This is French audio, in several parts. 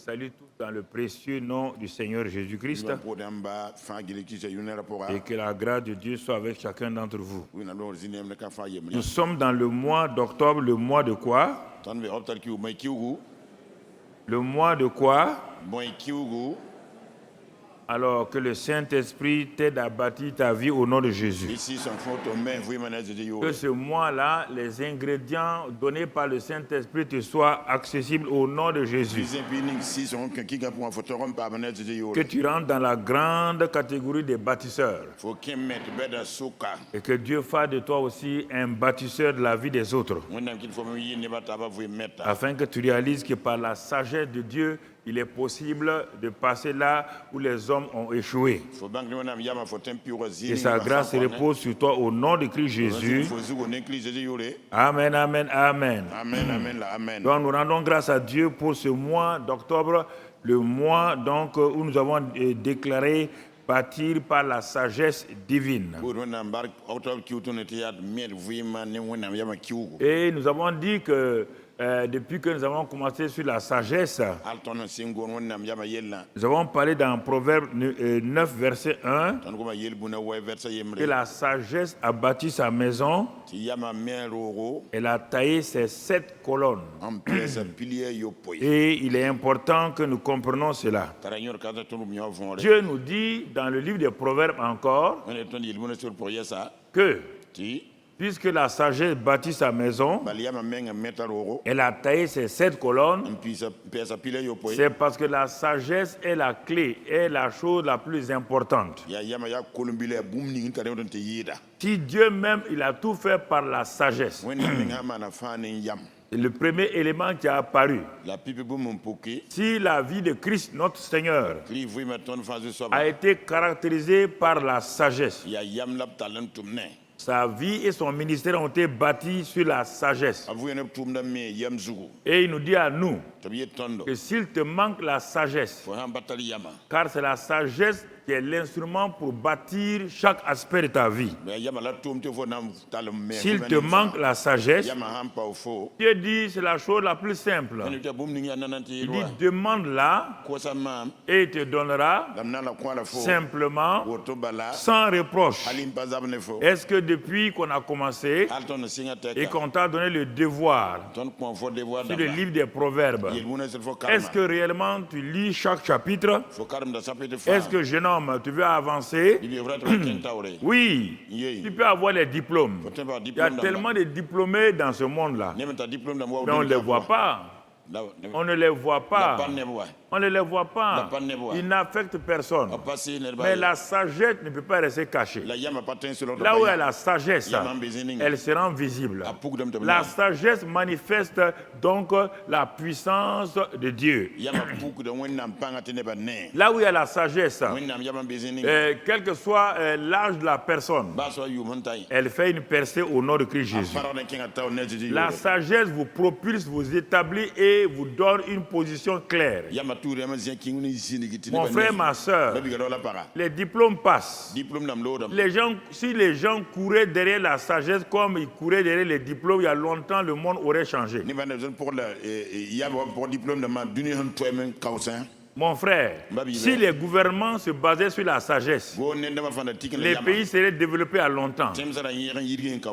salue tous dans le précieux nom du Seigneur Jésus-Christ et que la grâce de Dieu soit avec chacun d'entre vous. Nous sommes dans le mois d'octobre, le mois de quoi? Le mois de quoi? Alors que le Saint-Esprit t'aide à bâtir ta vie au nom de Jésus. Que ce mois-là, les ingrédients donnés par le Saint-Esprit te soient accessibles au nom de Jésus. Que tu rentres dans la grande catégorie des bâtisseurs. Et que Dieu fasse de toi aussi un bâtisseur de la vie des autres. Afin que tu réalises que par la sagesse de Dieu, il est possible de passer là où les hommes ont échoué. Et sa grâce repose sur toi au nom de Christ Jésus. Amen, amen, amen. Donc nous rendons grâce à Dieu pour ce mois d'octobre, le mois donc où nous avons déclaré bâtir par la sagesse divine. Et nous avons dit que depuis que nous avons commencé sur la sagesse, nous avons parlé dans Proverbe 9, verset 1, que la sagesse a bâti sa maison, elle a taillé ses 7 colonnes. Et il est important que nous comprenions cela. Dieu nous dit dans le livre des Proverbes encore que puisque la sagesse bâtit sa maison, elle a taillé ses 7 colonnes, c'est parce que la sagesse est la clé, est la chose la plus importante. Si Dieu même, il a tout fait par la sagesse. Le premier élément qui a apparu, si la vie de Christ, notre Seigneur, a été caractérisée par la sagesse, sa vie et son ministère ont été bâtis sur la sagesse. Et il nous dit à nous que s'il te manque la sagesse, car c'est la sagesse qui est l'instrument pour bâtir chaque aspect de ta vie. S'il te manque la sagesse, Dieu dit c'est la chose la plus simple. Il dit demande-la et il te donnera simplement, sans reproche. Est-ce que depuis qu'on a commencé et qu'on t'a donné le devoir sur le livre des Proverbes, est-ce que réellement tu lis chaque chapitre? Est-ce que jeune homme, tu veux avancer? Oui, tu peux avoir les diplômes. Il y a tellement de diplômés dans ce monde-là, mais on ne les voit pas. On ne les voit pas. On ne les voit pas. Ils n'affectent personne. Mais la sagesse ne peut pas rester cachée. Là où il y a la sagesse, elle se rend visible. La sagesse manifeste donc la puissance de Dieu. Là où il y a la sagesse, quel que soit l'âge de la personne, elle fait une percée au nom de Christ Jésus. La sagesse vous propulse, vous établit et vous donne une position claire. Mon frère, ma soeur, les diplômes passent. Si les gens couraient derrière la sagesse comme ils couraient derrière les diplômes, il y a longtemps, le monde aurait changé. Mon frère, si les gouvernements se basaient sur la sagesse, les pays seraient développés à longtemps.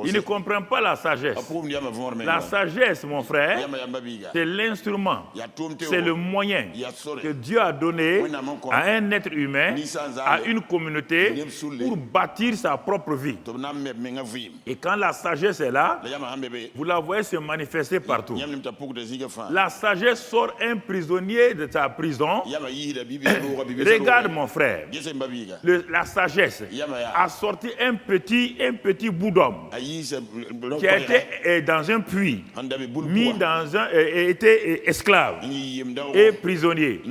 Ils ne comprennent pas la sagesse. La sagesse, mon frère, c'est l'instrument, c'est le moyen que Dieu a donné à un être humain, à une communauté, pour bâtir sa propre vie. Et quand la sagesse est là, vous la voyez se manifester partout. La sagesse sort un prisonnier de sa prison. Regarde mon frère, la sagesse a sorti un petit bout d'homme qui a été dans un puits, mis dans un, était esclave et prisonnier.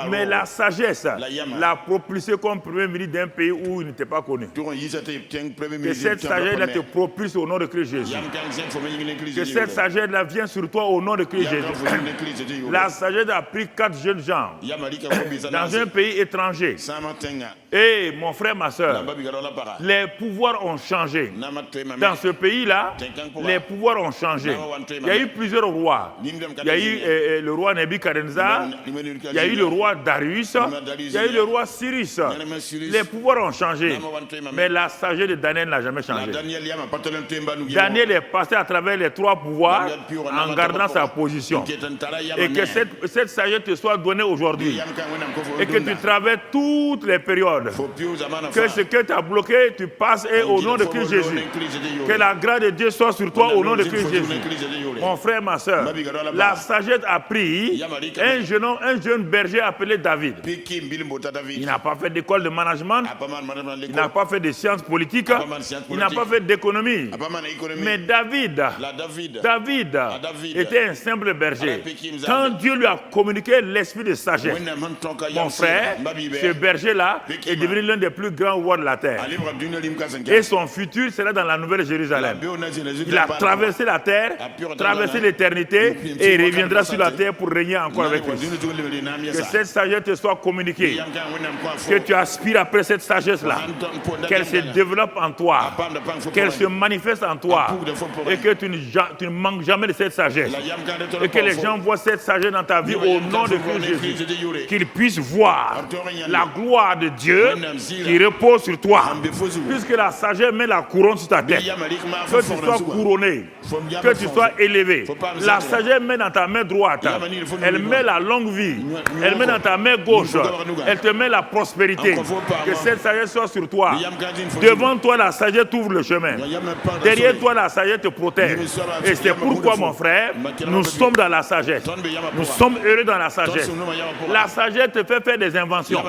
Mais la sagesse l'a propulsé comme premier ministre d'un pays où il n'était pas connu. Que cette sagesse te propulse au nom de Christ Jésus. Que cette sagesse vient sur toi au nom de Christ Jésus. La sagesse a pris 4 jeunes gens dans un pays étranger. Et mon frère, ma soeur, les pouvoirs ont changé. Dans ce pays-là, les pouvoirs ont changé. Il y a eu plusieurs rois. Il y a eu le roi Nebuchadnezzar, il y a eu le roi Darius, il y a eu le roi Cyrus. Les pouvoirs ont changé, mais la sagesse de Daniel n'a jamais changé. Daniel est passé à travers les trois pouvoirs en gardant sa position. Et que cette sagesse te soit donnée aujourd'hui. Et que tu traverses toutes les périodes. Que ce que tu as bloqué, tu passes et au nom de Christ Jésus. Que la grâce de Dieu soit sur toi au nom de Christ Jésus. Mon frère, ma soeur, la sagesse a pris un jeune berger appelé David. Il n'a pas fait d'école de management, il n'a pas fait de sciences politiques, il n'a pas fait d'économie. Mais David était un simple berger. Quand Dieu lui a communiqué l'esprit de sagesse, mon frère, ce berger-là est devenu l'un des plus grands rois de la terre. Et son futur sera dans la Nouvelle Jérusalem. Il a traversé la terre, traversé l'éternité et il reviendra sur la terre pour régner encore avec lui. Que cette sagesse te soit communiquée. Que tu aspires après cette sagesse-là. Qu'elle se développe en toi. Qu'elle se manifeste en toi. Et que tu ne manques jamais de cette sagesse. Et que les gens voient cette sagesse dans ta vie au nom de Christ Jésus. Qu'ils puissent voir la gloire de Dieu qui repose sur toi. Puisque la sagesse met la couronne sur ta tête. Que tu sois couronné. Que tu sois élevé. La sagesse met dans ta main droite. Elle met la longue vie. Elle met dans ta main gauche. Elle te met la prospérité. Que cette sagesse soit sur toi. Devant toi, la sagesse t'ouvre le chemin. Derrière toi, la sagesse te protège. Et c'est pourquoi, mon frère, nous sommes dans la sagesse. Nous sommes heureux dans la sagesse. La sagesse te fait faire des inventions.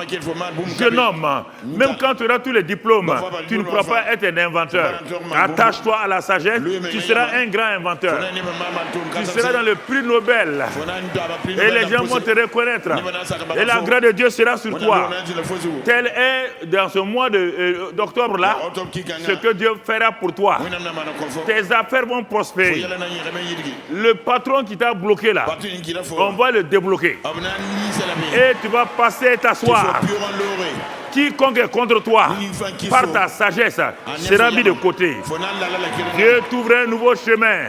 Jeune homme, même quand tu auras tous les diplômes, tu ne pourras pas être un inventeur. Attache-toi à la sagesse, tu seras un grand inventeur. Tu seras dans le prix Nobel. Et les gens vont te reconnaître. Et la grâce de Dieu sera sur toi. Tel est, dans ce mois d'octobre-là, ce que Dieu fera pour toi. Tes affaires vont prospérer. Le patron qui t'a bloqué là, on va le débloquer. Et tu vas passer et t'asseoir. Quiconque est contre toi, par ta sagesse, sera mis de côté. Dieu t'ouvre un nouveau chemin.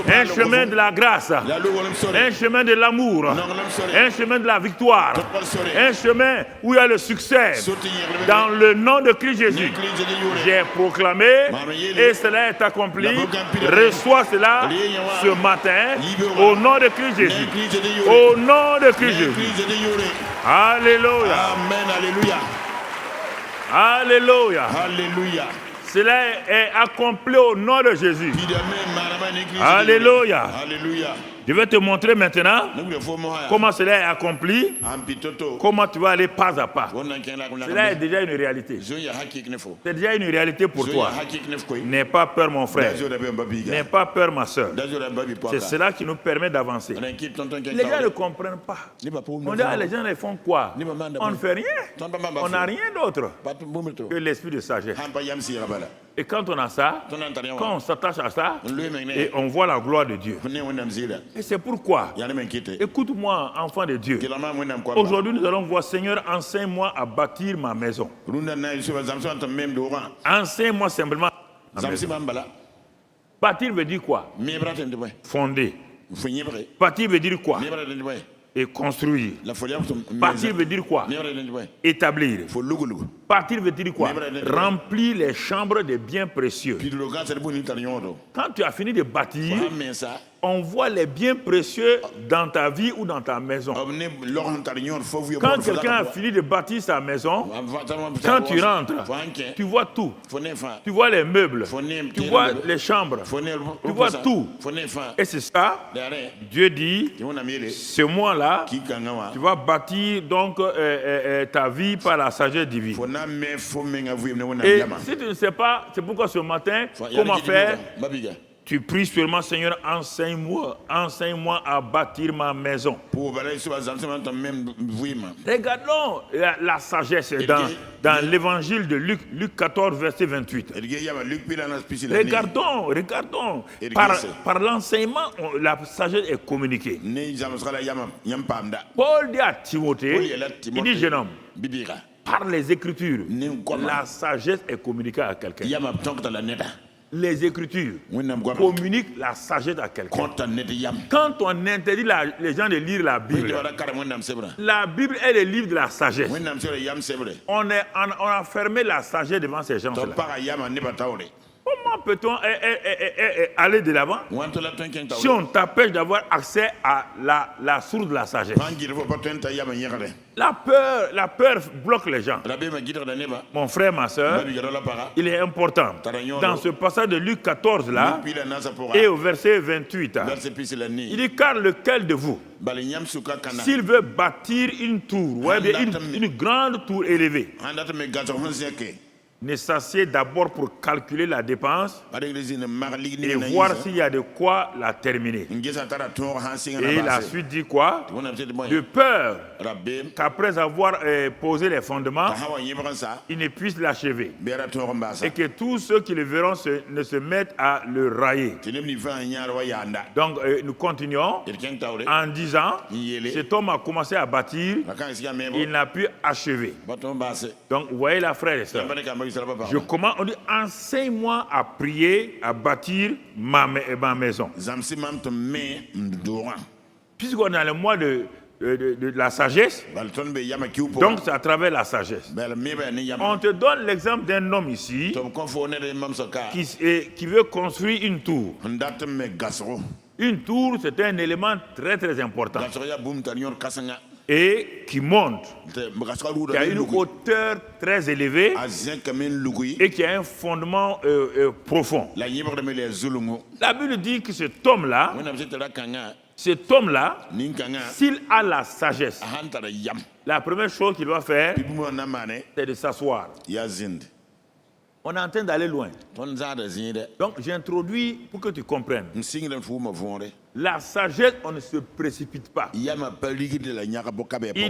Un chemin de la grâce. Un chemin de l'amour. Un chemin de la victoire. Un chemin où il y a le succès. Dans le nom de Christ Jésus, j'ai proclamé et cela est accompli. Reçois cela ce matin au nom de Christ Jésus. Au nom de Christ Jésus. Alléluia. Amen. Alléluia. Alléluia. Alléluia. Cela est accompli au nom de Jésus. Alléluia. Alléluia. Je vais te montrer maintenant comment cela est accompli, comment tu vas aller pas à pas. Cela est déjà une réalité. C'est déjà une réalité pour toi. N'aie pas peur, mon frère. N'aie pas peur, ma soeur. C'est cela qui nous permet d'avancer. Les gens ne comprennent pas. On dit, les gens ils font quoi? On ne fait rien. On n'a rien d'autre que l'esprit de sagesse. Et quand on a ça, quand on s'attache à ça, et on voit la gloire de Dieu. Et c'est pourquoi, écoute-moi, enfant de Dieu, aujourd'hui nous allons voir, Seigneur, enseigne-moi à bâtir ma maison. Enseigne-moi simplement ma maison. Bâtir veut dire quoi? Fonder. Bâtir veut dire quoi? Et construire. Bâtir veut dire quoi? Établir. Bâtir veut dire quoi? Remplir les chambres des biens précieux. Quand tu as fini de bâtir, on voit les biens précieux dans ta vie ou dans ta maison. Quand quelqu'un a fini de bâtir sa maison, quand tu rentres, tu vois tout. Tu vois les meubles, tu vois les chambres, tu vois tout. Et c'est ça, Dieu dit, ce mois-là, tu vas bâtir donc ta vie par la sagesse divine. Et si tu ne sais pas, c'est pourquoi ce matin, comment faire, Tu pries seulement, Seigneur, enseigne-moi à bâtir ma maison. Regardons la sagesse dans l'évangile de Luc, Luc 14, verset 28. Regardons. Par l'enseignement, la sagesse est communiquée. Paul dit à Timothée, il dit, jeune homme, par les Écritures, la sagesse est communiquée à quelqu'un. Les Écritures communiquent la sagesse à quelqu'un. Quand on interdit les gens de lire la Bible est le livre de la sagesse. On a fermé la sagesse devant ces gens-là. Comment peut-on aller de l'avant si on t'empêche d'avoir accès à la source de la sagesse? La peur bloque les gens. Mon frère, ma soeur, il est important. Dans ce passage de Luc 14 là, et au verset 28, il dit, car lequel de vous, s'il veut bâtir une tour, une grande tour élevée, ne s'assied d'abord pour calculer la dépense et voir s'il y a de quoi la terminer. Et la suite dit quoi? De peur qu'après avoir posé les fondements, il ne puisse l'achever. Et que tous ceux qui le verront ne se mettent à le railler. Donc nous continuons en disant, cet homme a commencé à bâtir, il n'a pu achever. Donc vous voyez la frère et sœur. Je commence, on dit, enseigne-moi à prier, à bâtir ma maison. Puisqu'on est dans le mois de la sagesse, donc c'est à travers la sagesse. On te donne l'exemple d'un homme ici qui veut construire une tour. Une tour, c'est un élément très très important. Et qui monte, qui a une hauteur très élevée et qui a un fondement profond. La Bible dit que cet homme-là, s'il a la sagesse, la première chose qu'il doit faire, c'est de s'asseoir. On est en train d'aller loin. Donc j'introduis pour que tu comprennes. La sagesse, on ne se précipite pas. Il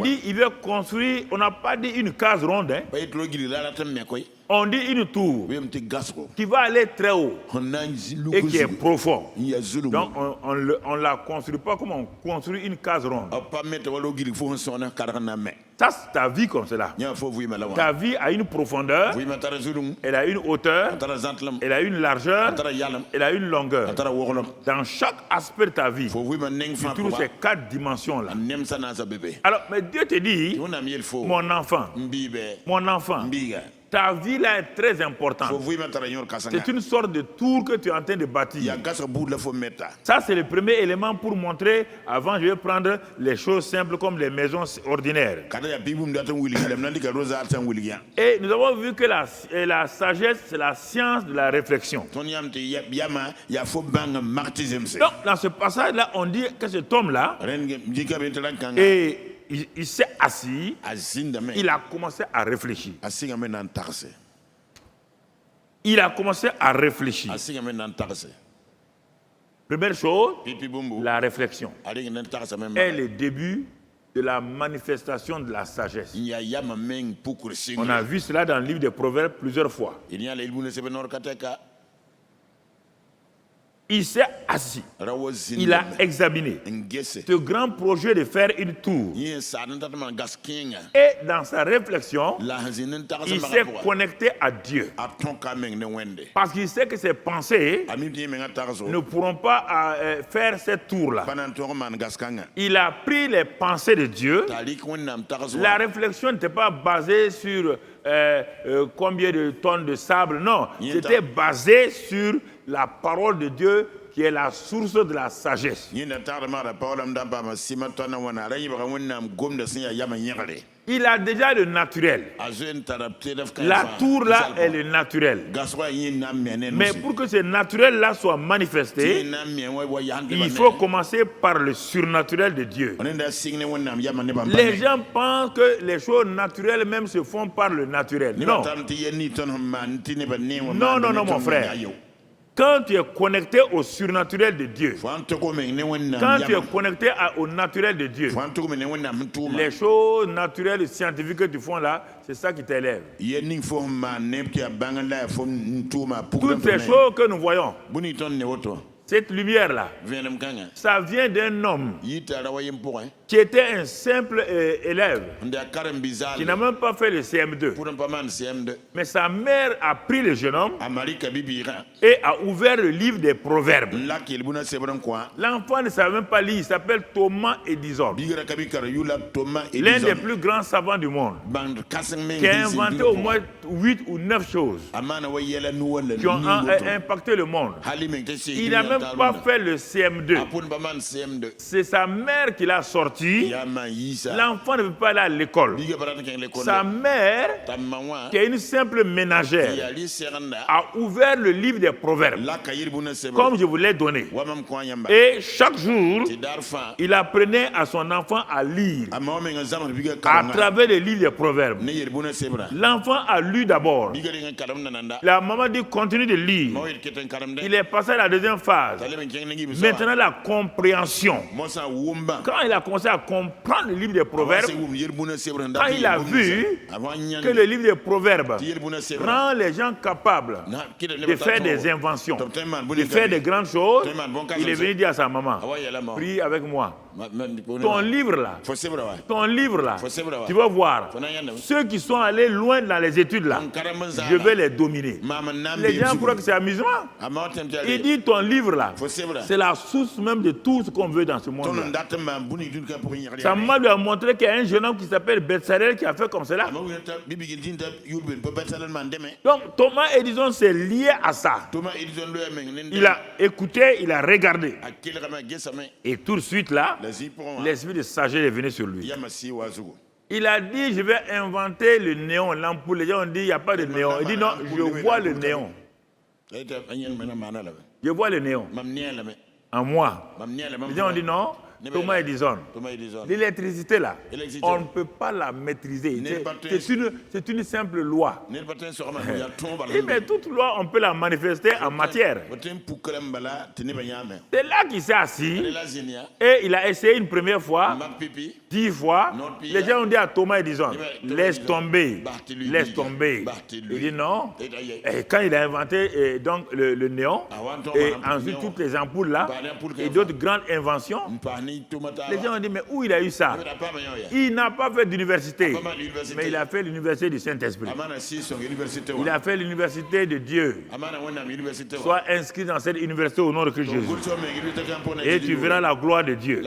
dit, il veut construire, on n'a pas dit une case ronde. On dit une tour qui va aller très haut et qui est profond. Donc on ne la construit pas comme on construit une case ronde. Ça, c'est ta vie comme cela. Ta vie a une profondeur, elle a une hauteur, elle a une largeur, elle a une longueur. Dans chaque aspect de ta vie, tu trouves ces 4 dimensions-là. Alors, mais Dieu te dit, mon enfant, ta vie là est très importante. C'est une sorte de tour que tu es en train de bâtir. Ça, c'est le premier élément pour montrer. Avant, je vais prendre les choses simples comme les maisons ordinaires. Et nous avons vu que la sagesse, c'est la science de la réflexion. Donc, dans ce passage-là, on dit que cet homme-là, et il s'est assis, il a commencé à réfléchir. Il a commencé à réfléchir. Première chose, la réflexion est le début de la manifestation de la sagesse. On a vu cela dans le livre des Proverbes plusieurs fois. Il s'est assis, il a examiné ce grand projet de faire une tour. Et dans sa réflexion, il s'est connecté à Dieu. Parce qu'il sait que ses pensées ne pourront pas faire cette tour-là. Il a pris les pensées de Dieu. La réflexion n'était pas basée sur combien de tonnes de sable, non. C'était basé sur la parole de Dieu qui est la source de la sagesse. Il a déjà le naturel. La tour là est le naturel. Mais pour que ce naturel là soit manifesté, il faut commencer par le surnaturel de Dieu. Les gens pensent que les choses naturelles même se font par le naturel. Non. Non, mon frère. Quand tu es connecté au surnaturel de Dieu, quand tu es connecté au naturel de Dieu, les choses naturelles et scientifiques que tu fais là, c'est ça qui t'élève. Toutes ces choses que nous voyons, cette lumière-là, ça vient d'un homme qui était un simple élève, qui n'a même pas fait le CM2. Mais sa mère a pris le jeune homme et a ouvert le livre des Proverbes. L'enfant ne savait même pas lire, il s'appelle Thomas Edison. L'un des plus grands savants du monde, qui a inventé au moins 8 ou 9 choses qui ont impacté le monde. Il n'a même pas fait le CM2. C'est sa mère qui l'a sorti. L'enfant ne peut pas aller à l'école. Sa mère, qui est une simple ménagère, a ouvert le livre des Proverbes, comme je vous l'ai donné. Et chaque jour, il apprenait à son enfant à lire à travers le livre des Proverbes. L'enfant a lu d'abord. La maman dit continue de lire. Il est passé à la deuxième phase. Maintenant la compréhension. Quand il a commencé à comprendre le livre des Proverbes, quand il a vu que le livre des Proverbes rend les gens capables de faire des inventions, de faire des grandes choses, il est venu dire à sa maman, prie avec moi. Ton livre là, tu vas voir, ceux qui sont allés loin dans les études là, je vais les dominer. Les gens croient que c'est amusant. Il dit ton livre là, c'est la source même de tout ce qu'on veut dans ce monde là. Sa maman lui a montré qu'il y a un jeune homme qui s'appelle Bezalel qui a fait comme cela. Donc Thomas Edison s'est lié à ça. Il a écouté, il a regardé. Et tout de suite là, l'esprit de sagesse est venu sur lui. Il a dit, je vais inventer le néon, l'ampoule. Les gens ont dit, il n'y a pas de néon. Il dit, non, je vois le néon. Je vois le néon en moi. Les gens ont dit, non, Thomas Edison. L'électricité là, on ne peut pas la maîtriser. C'est une simple loi. Mais toute loi, on peut la manifester en matière. C'est là qu'il s'est assis et il a essayé une première fois, 10 fois. Les gens ont dit à Thomas Edison, laisse tomber, laisse tomber. Il dit non. Et quand il a inventé donc, le néon, et ensuite toutes les ampoules là, et d'autres grandes inventions, les gens ont dit, mais où il a eu ça? Il n'a pas fait d'université, mais il a fait l'université du Saint-Esprit. Il a fait l'université de Dieu. Sois inscrit dans cette université au nom de Christ Jésus. Et tu verras la gloire de Dieu.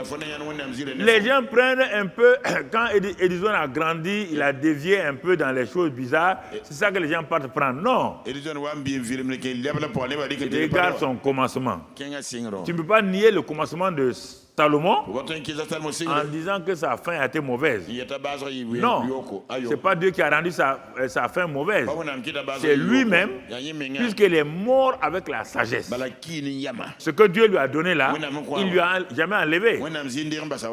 Les gens prennent un peu, quand Edison a grandi, il a dévié un peu dans les choses bizarres. C'est ça que les gens partent prendre. Non. Regarde son commencement. Tu ne peux pas nier le commencement de Salomon en disant que sa fin a été mauvaise. Non, ce n'est pas Dieu qui a rendu sa fin mauvaise. C'est lui-même, puisqu'il est mort avec la sagesse. Ce que Dieu lui a donné là, il ne lui a jamais enlevé.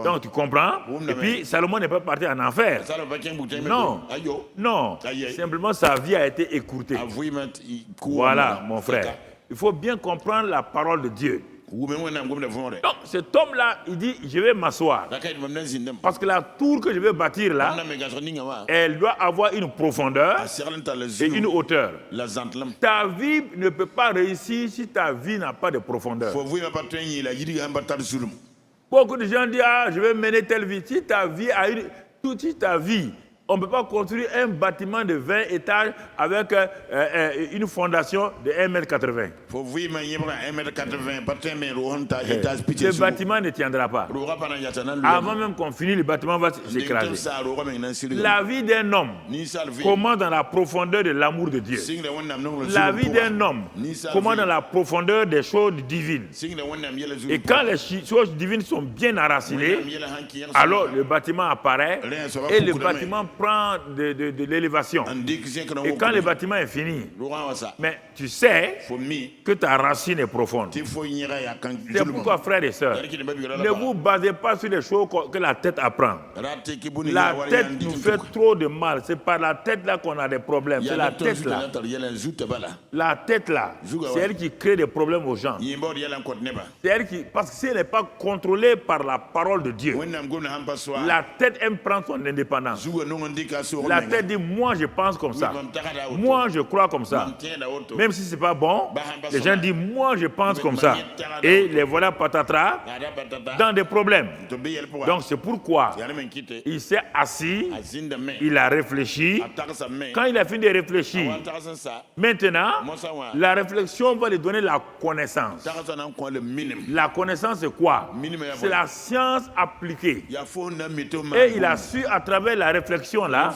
Donc tu comprends? Et puis Salomon n'est pas parti en enfer. Non, non, simplement sa vie a été écourtée. Voilà, mon frère. Il faut bien comprendre la parole de Dieu. Donc cet homme-là, il dit, je vais m'asseoir. Parce que la tour que je vais bâtir là, elle doit avoir une profondeur et une hauteur. Ta vie ne peut pas réussir si ta vie n'a pas de profondeur. Beaucoup de gens disent, ah, je vais mener telle vie. Si ta vie a toute ta vie, on ne peut pas construire un bâtiment de 20 étages avec une fondation de 1,80 m. Le bâtiment ne tiendra pas. Avant même qu'on finisse, le bâtiment va s'écraser. La vie d'un homme commence dans la profondeur de l'amour de Dieu. La vie d'un homme commence dans la profondeur des choses divines. Et quand les choses divines sont bien enracinées, alors le bâtiment apparaît et le bâtiment prend de l'élévation. Et quand le bâtiment est fini, mais tu sais que ta racine est profonde. C'est pourquoi, frères et sœurs, ne vous basez pas sur les choses que la tête apprend. La tête nous fait trop de mal. C'est par la tête là qu'on a des problèmes. C'est la tête là. La tête là, c'est elle qui crée des problèmes aux gens. C'est elle qui, parce que si elle n'est pas contrôlée par la parole de Dieu, la tête aime prendre son indépendance. La tête dit, moi je pense comme ça. Moi je crois comme ça. Même si ce n'est pas bon, les gens disent, moi je pense comme ça. Et les voilà patatras dans des problèmes. Donc c'est pourquoi il s'est assis, il a réfléchi. Quand il a fini de réfléchir, maintenant, la réflexion va lui donner la connaissance. La connaissance c'est quoi? C'est la science appliquée. Et il a su à travers la réflexion là,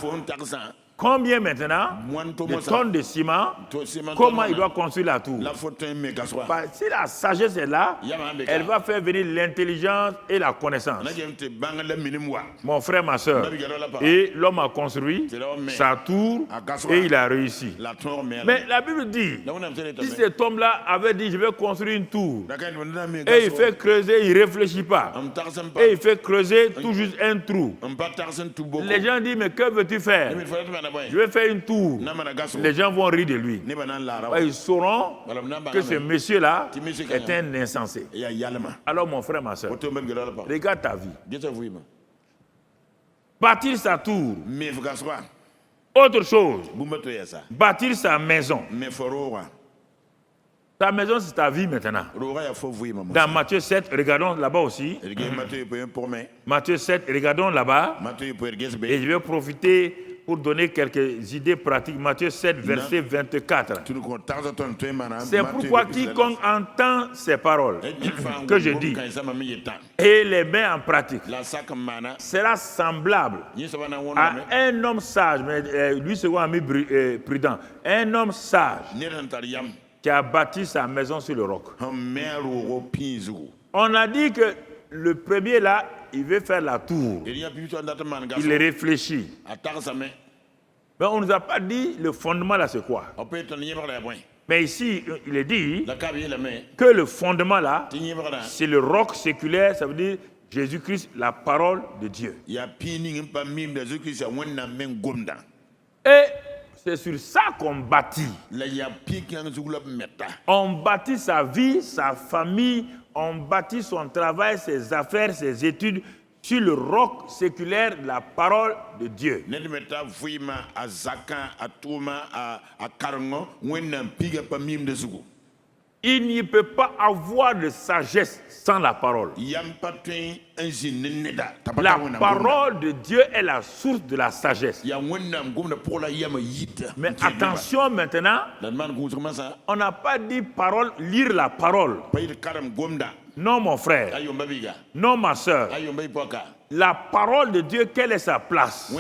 combien maintenant de tonnes de ciment, comment il doit construire la tour. Si la sagesse est là, elle va faire venir l'intelligence et la connaissance. Mon frère, ma soeur, et l'homme a construit sa tour et il a réussi. Mais la Bible dit, si cet homme-là avait dit, je vais construire une tour, et il fait creuser, il ne réfléchit pas, et il fait creuser tout juste un trou. Les gens disent, mais que veux-tu faire? Je vais faire une tour. Les gens vont rire de lui. Ils sauront que ce monsieur-là est un insensé. Alors mon frère, ma soeur, regarde ta vie. Bâtir sa tour. Autre chose. Bâtir sa maison. Ta maison, c'est ta vie maintenant. Dans Matthieu 7, regardons là-bas aussi. Matthieu 7, regardons là-bas. Et je vais profiter pour donner quelques idées pratiques. Matthieu 7, verset 24. C'est pourquoi quiconque entend ces paroles que je dis et les met en pratique sera semblable à un homme sage, mais lui c'est un ami prudent, un homme sage qui a bâti sa maison sur le roc. On a dit que le premier là, il veut faire la tour. Il réfléchit. Mais on ne nous a pas dit le fondement là c'est quoi. Mais ici, il est dit que le fondement là, c'est le roc séculaire, ça veut dire Jésus-Christ, la parole de Dieu. Et c'est sur ça qu'on bâtit. On bâtit sa vie, sa famille, on bâtit son travail, ses affaires, ses études sur le roc séculaire de la parole de Dieu. Il n'y peut pas avoir de sagesse sans la parole. La parole de Dieu est la source de la sagesse. Mais attention maintenant, on n'a pas dit parole, lire la parole. Non mon frère, non ma soeur. La parole de Dieu, quelle est sa place?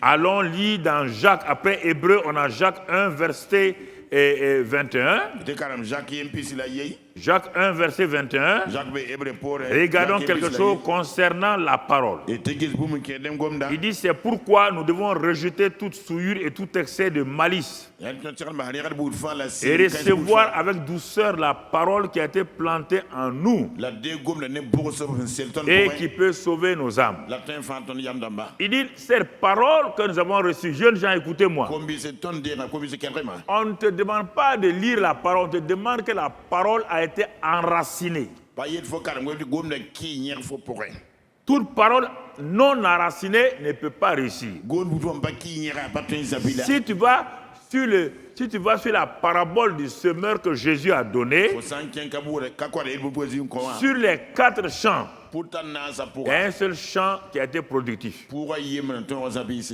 Allons lire dans Jacques, après Hébreu, on a Jacques 1, verset 21. Jacques 1, verset 21. Regardons quelque chose concernant la parole. Il dit, c'est pourquoi nous devons rejeter toute souillure et tout excès de malice et recevoir avec douceur la parole qui a été plantée en nous et qui peut sauver nos âmes. Il dit, cette parole que nous avons reçue, jeunes gens, écoutez-moi. On ne te demande pas de lire la parole, on te demande que la parole a été enracinée. Toute parole non enracinée ne peut pas réussir. Si tu vas sur la parabole du semeur que Jésus a donnée, sur les 4 champs, il y a un seul champ qui a été productif.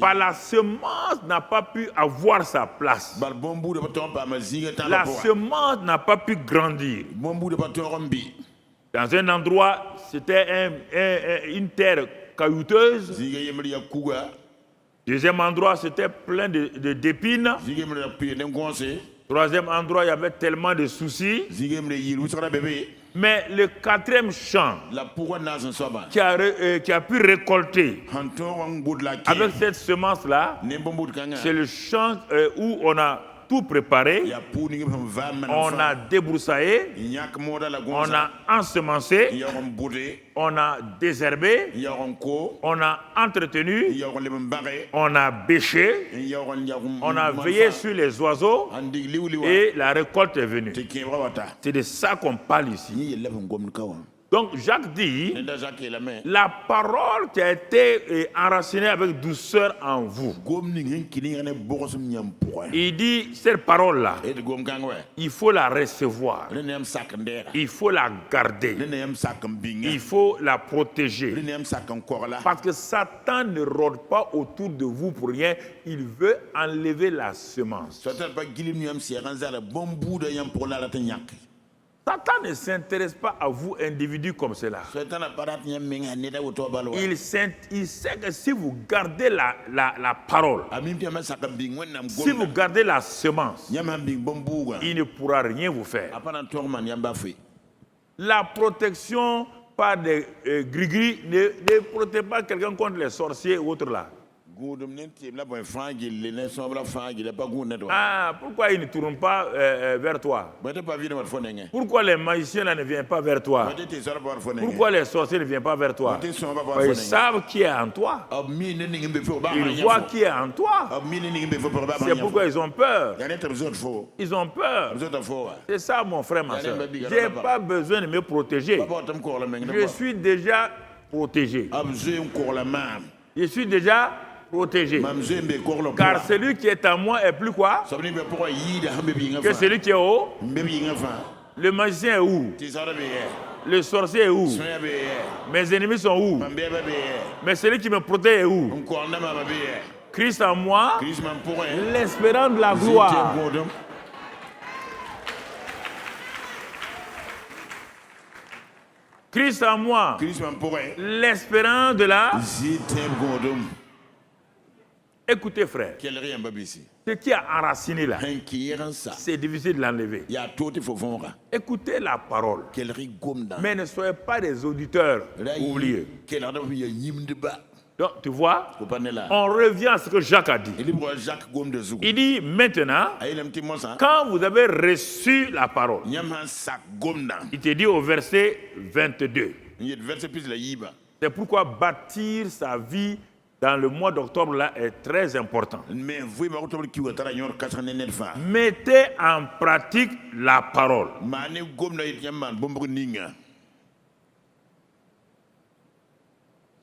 Par la semence n'a pas pu avoir sa place. La semence n'a pas pu grandir. Dans un endroit, c'était une terre caillouteuse. Deuxième endroit, c'était plein d'épines. Troisième endroit, il y avait tellement de soucis. Mais le quatrième champ qui a pu récolter avec cette semence-là, c'est le champ où on a tout préparé, on a débroussaillé, on a ensemencé, on a désherbé, on a entretenu, on a bêché, on a veillé sur les oiseaux et la récolte est venue. C'est de ça qu'on parle ici. Donc Jacques dit, la parole qui a été enracinée avec douceur en vous. Il dit, cette parole-là, il faut la recevoir, il faut la garder, il faut la protéger. Parce que Satan ne rôde pas autour de vous pour rien, il veut enlever la semence. Satan ne s'intéresse pas à vous, individus comme cela. Il sait que si vous gardez la parole, si vous gardez la semence, il ne pourra rien vous faire. La protection par des gris-gris ne protège pas quelqu'un contre les sorciers ou autres là. Ah, pourquoi ils ne tournent pas vers toi? Pourquoi les magiciens là ne viennent pas vers toi? Pourquoi les sorciers ne viennent pas vers toi? Ils savent qui est en toi. Ils voient qui est en toi. C'est pourquoi ils ont peur. Ils ont peur. C'est ça, mon frère, ma soeur. Je n'ai pas besoin de me protéger. Je suis déjà protégé. Je suis déjà protégé. Car celui qui est à moi est plus quoi que celui qui est haut. Le magicien est où? Le sorcier est où? Mes ennemis sont où? Mais celui qui me protège est où? Christ en moi, l'espérant de la gloire. Christ en moi, l'espérant de la... Écoutez, frère, ce qui a enraciné là, c'est difficile de l'enlever. Écoutez la parole, mais ne soyez pas des auditeurs oubliés. Donc, tu vois, on revient à ce que Jacques a dit. Il dit maintenant, quand vous avez reçu la parole, il te dit au verset 22, c'est pourquoi bâtir sa vie dans le mois d'octobre là est très important. Mettez en pratique la parole.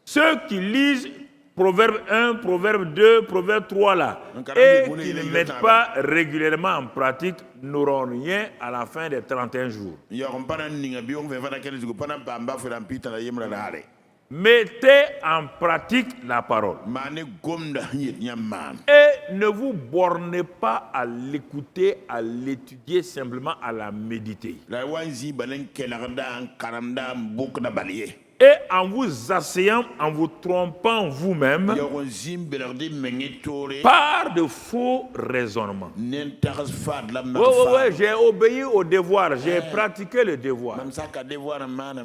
Ceux qui lisent Proverbe 1, Proverbe 2, Proverbe 3 là, et qui ne mettent pas régulièrement en pratique n'auront rien à la fin des 31 jours. Mettez en pratique la parole. Et ne vous bornez pas à l'écouter, à l'étudier, simplement à la méditer. Et en vous asseyant, en vous trompant vous-même par de faux raisonnements. Oui, j'ai obéi au devoir, j'ai pratiqué le devoir.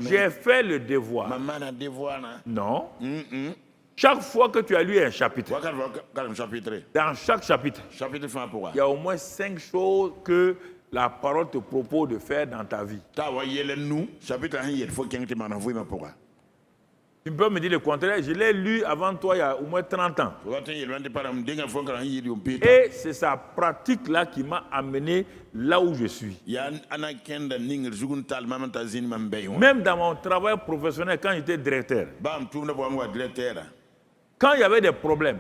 J'ai fait le devoir. Non. Chaque fois que tu as lu un chapitre, dans chaque chapitre, il y a au moins 5 choses que la parole te propose de faire dans ta vie. Tu peux me dire le contraire, je l'ai lu avant toi il y a au moins 30 ans. Et c'est sa pratique là qui m'a amené là où je suis. Même dans mon travail professionnel, quand j'étais directeur, quand il y avait des problèmes,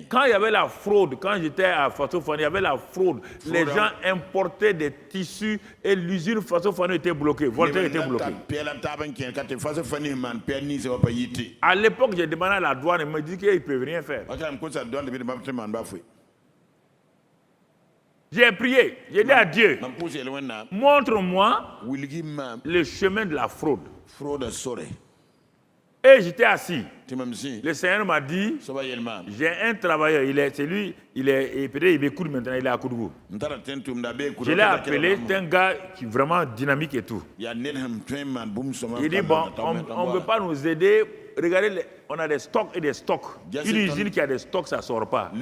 quand il y avait la fraude, quand j'étais à Fasofani, il y avait la fraude. Les gens importaient des tissus et l'usine Fasofani était bloquée. Voltaire était bloqué. À l'époque, j'ai demandé à la douane, ils me disent qu'ils ne peuvent rien faire. J'ai prié, j'ai dit à Dieu, montre-moi le chemin de la fraude. Et j'étais assis. Le Seigneur m'a dit, j'ai un travailleur, peut-être il m'écoute maintenant, il est à Kourou. Je l'ai appelé, c'est un gars qui est vraiment dynamique et tout. Il dit, bon, on ne veut pas nous aider. Regardez, on a des stocks et des stocks. Une usine qui a des stocks, ça ne sort pas.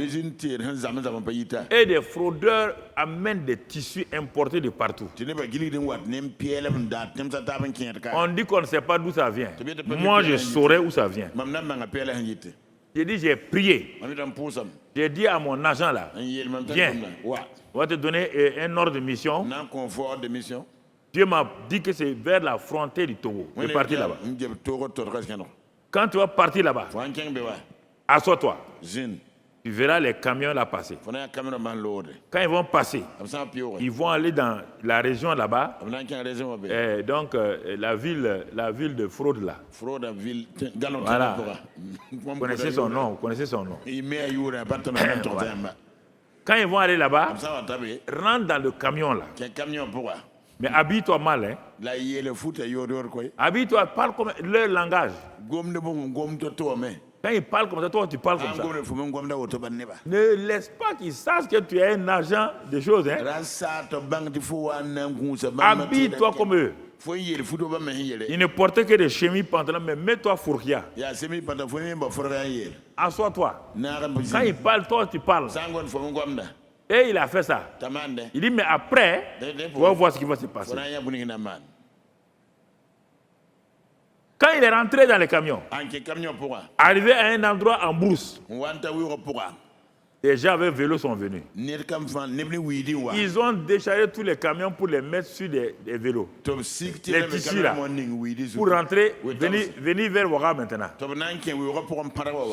Et des fraudeurs amènent des tissus importés de partout. On dit qu'on ne sait pas d'où ça vient. Moi, je saurais où ça vient. J'ai dit, j'ai prié. J'ai dit à mon agent là, viens, on va te donner un ordre de mission. Dieu m'a dit que c'est vers la frontière du Togo. Je vais partir là-bas. Quand tu vas partir là-bas, assois-toi. Tu verras les camions là passer. Quand ils vont passer, ils vont aller dans la région là-bas. Donc la ville de fraude là. Voilà. Vous connaissez son nom. Quand ils vont aller là-bas, rentre dans le camion là. Mais habille-toi mal, hein. Habille-toi, parle comme leur langage. Quand ils parlent comme ça, toi tu parles comme ça. Ne laisse pas qu'ils sachent que tu es un agent de choses, hein. Habille-toi comme eux. Ils ne portaient que des chemises pantalons, mais mets-toi fourkia. Assois-toi. Quand ils parlent, toi tu parles. Et il a fait ça. Il dit, mais après, on va voir ce qui va se passer. Quand il est rentré dans le camion, arrivé à un endroit en brousse, les gens avec vélo sont venus. Ils ont déchargé tous les camions pour les mettre sur des vélos. Les tissus là, pour rentrer, venir vers Ouaga maintenant.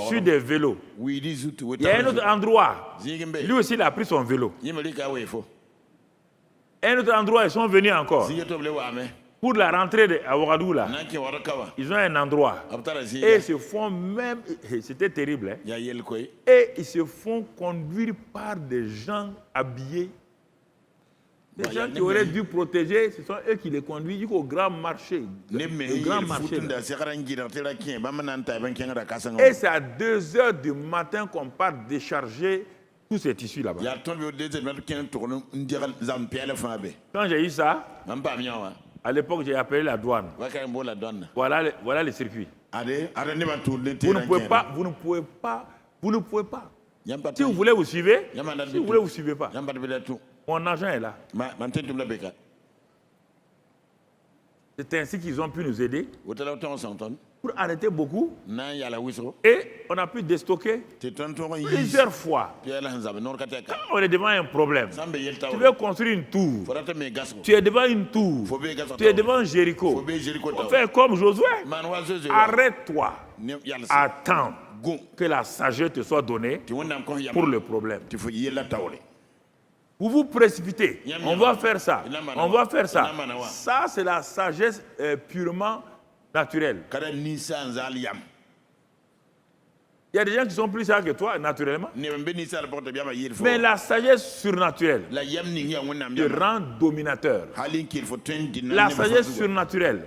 Sur des vélos. Il y a un autre endroit, lui aussi il a pris son vélo. Un autre endroit, ils sont venus encore. Pour la rentrée à Ouagadou là, ils ont un endroit. Et ils se font même, c'était terrible, hein? Et ils se font conduire par des gens habillés. Des gens qui auraient dû protéger, ce sont eux qui les conduisent jusqu'au grand marché. Le grand marché. Et c'est à 2h du matin qu'on part décharger tous ces tissus là-bas. Quand j'ai eu ça, à l'époque, j'ai appelé la douane. Voilà le circuit. Vous ne pouvez pas. Si vous voulez, vous suivez. Si vous voulez, vous ne suivez pas. Mon agent est là. C'est ainsi qu'ils ont pu nous aider pour arrêter beaucoup. Et on a pu déstocker plusieurs fois. Quand on est devant un problème, tu veux construire une tour, tu es devant une tour, tu es devant Jéricho, on fait comme Josué. Arrête-toi, attends que la sagesse te soit donnée pour le problème. Vous vous précipitez, on va faire ça, on va faire ça. Ça, c'est la sagesse purement naturelle. Il y a des gens qui sont plus sages que toi, naturellement. Mais la sagesse surnaturelle te rend dominateur. La sagesse surnaturelle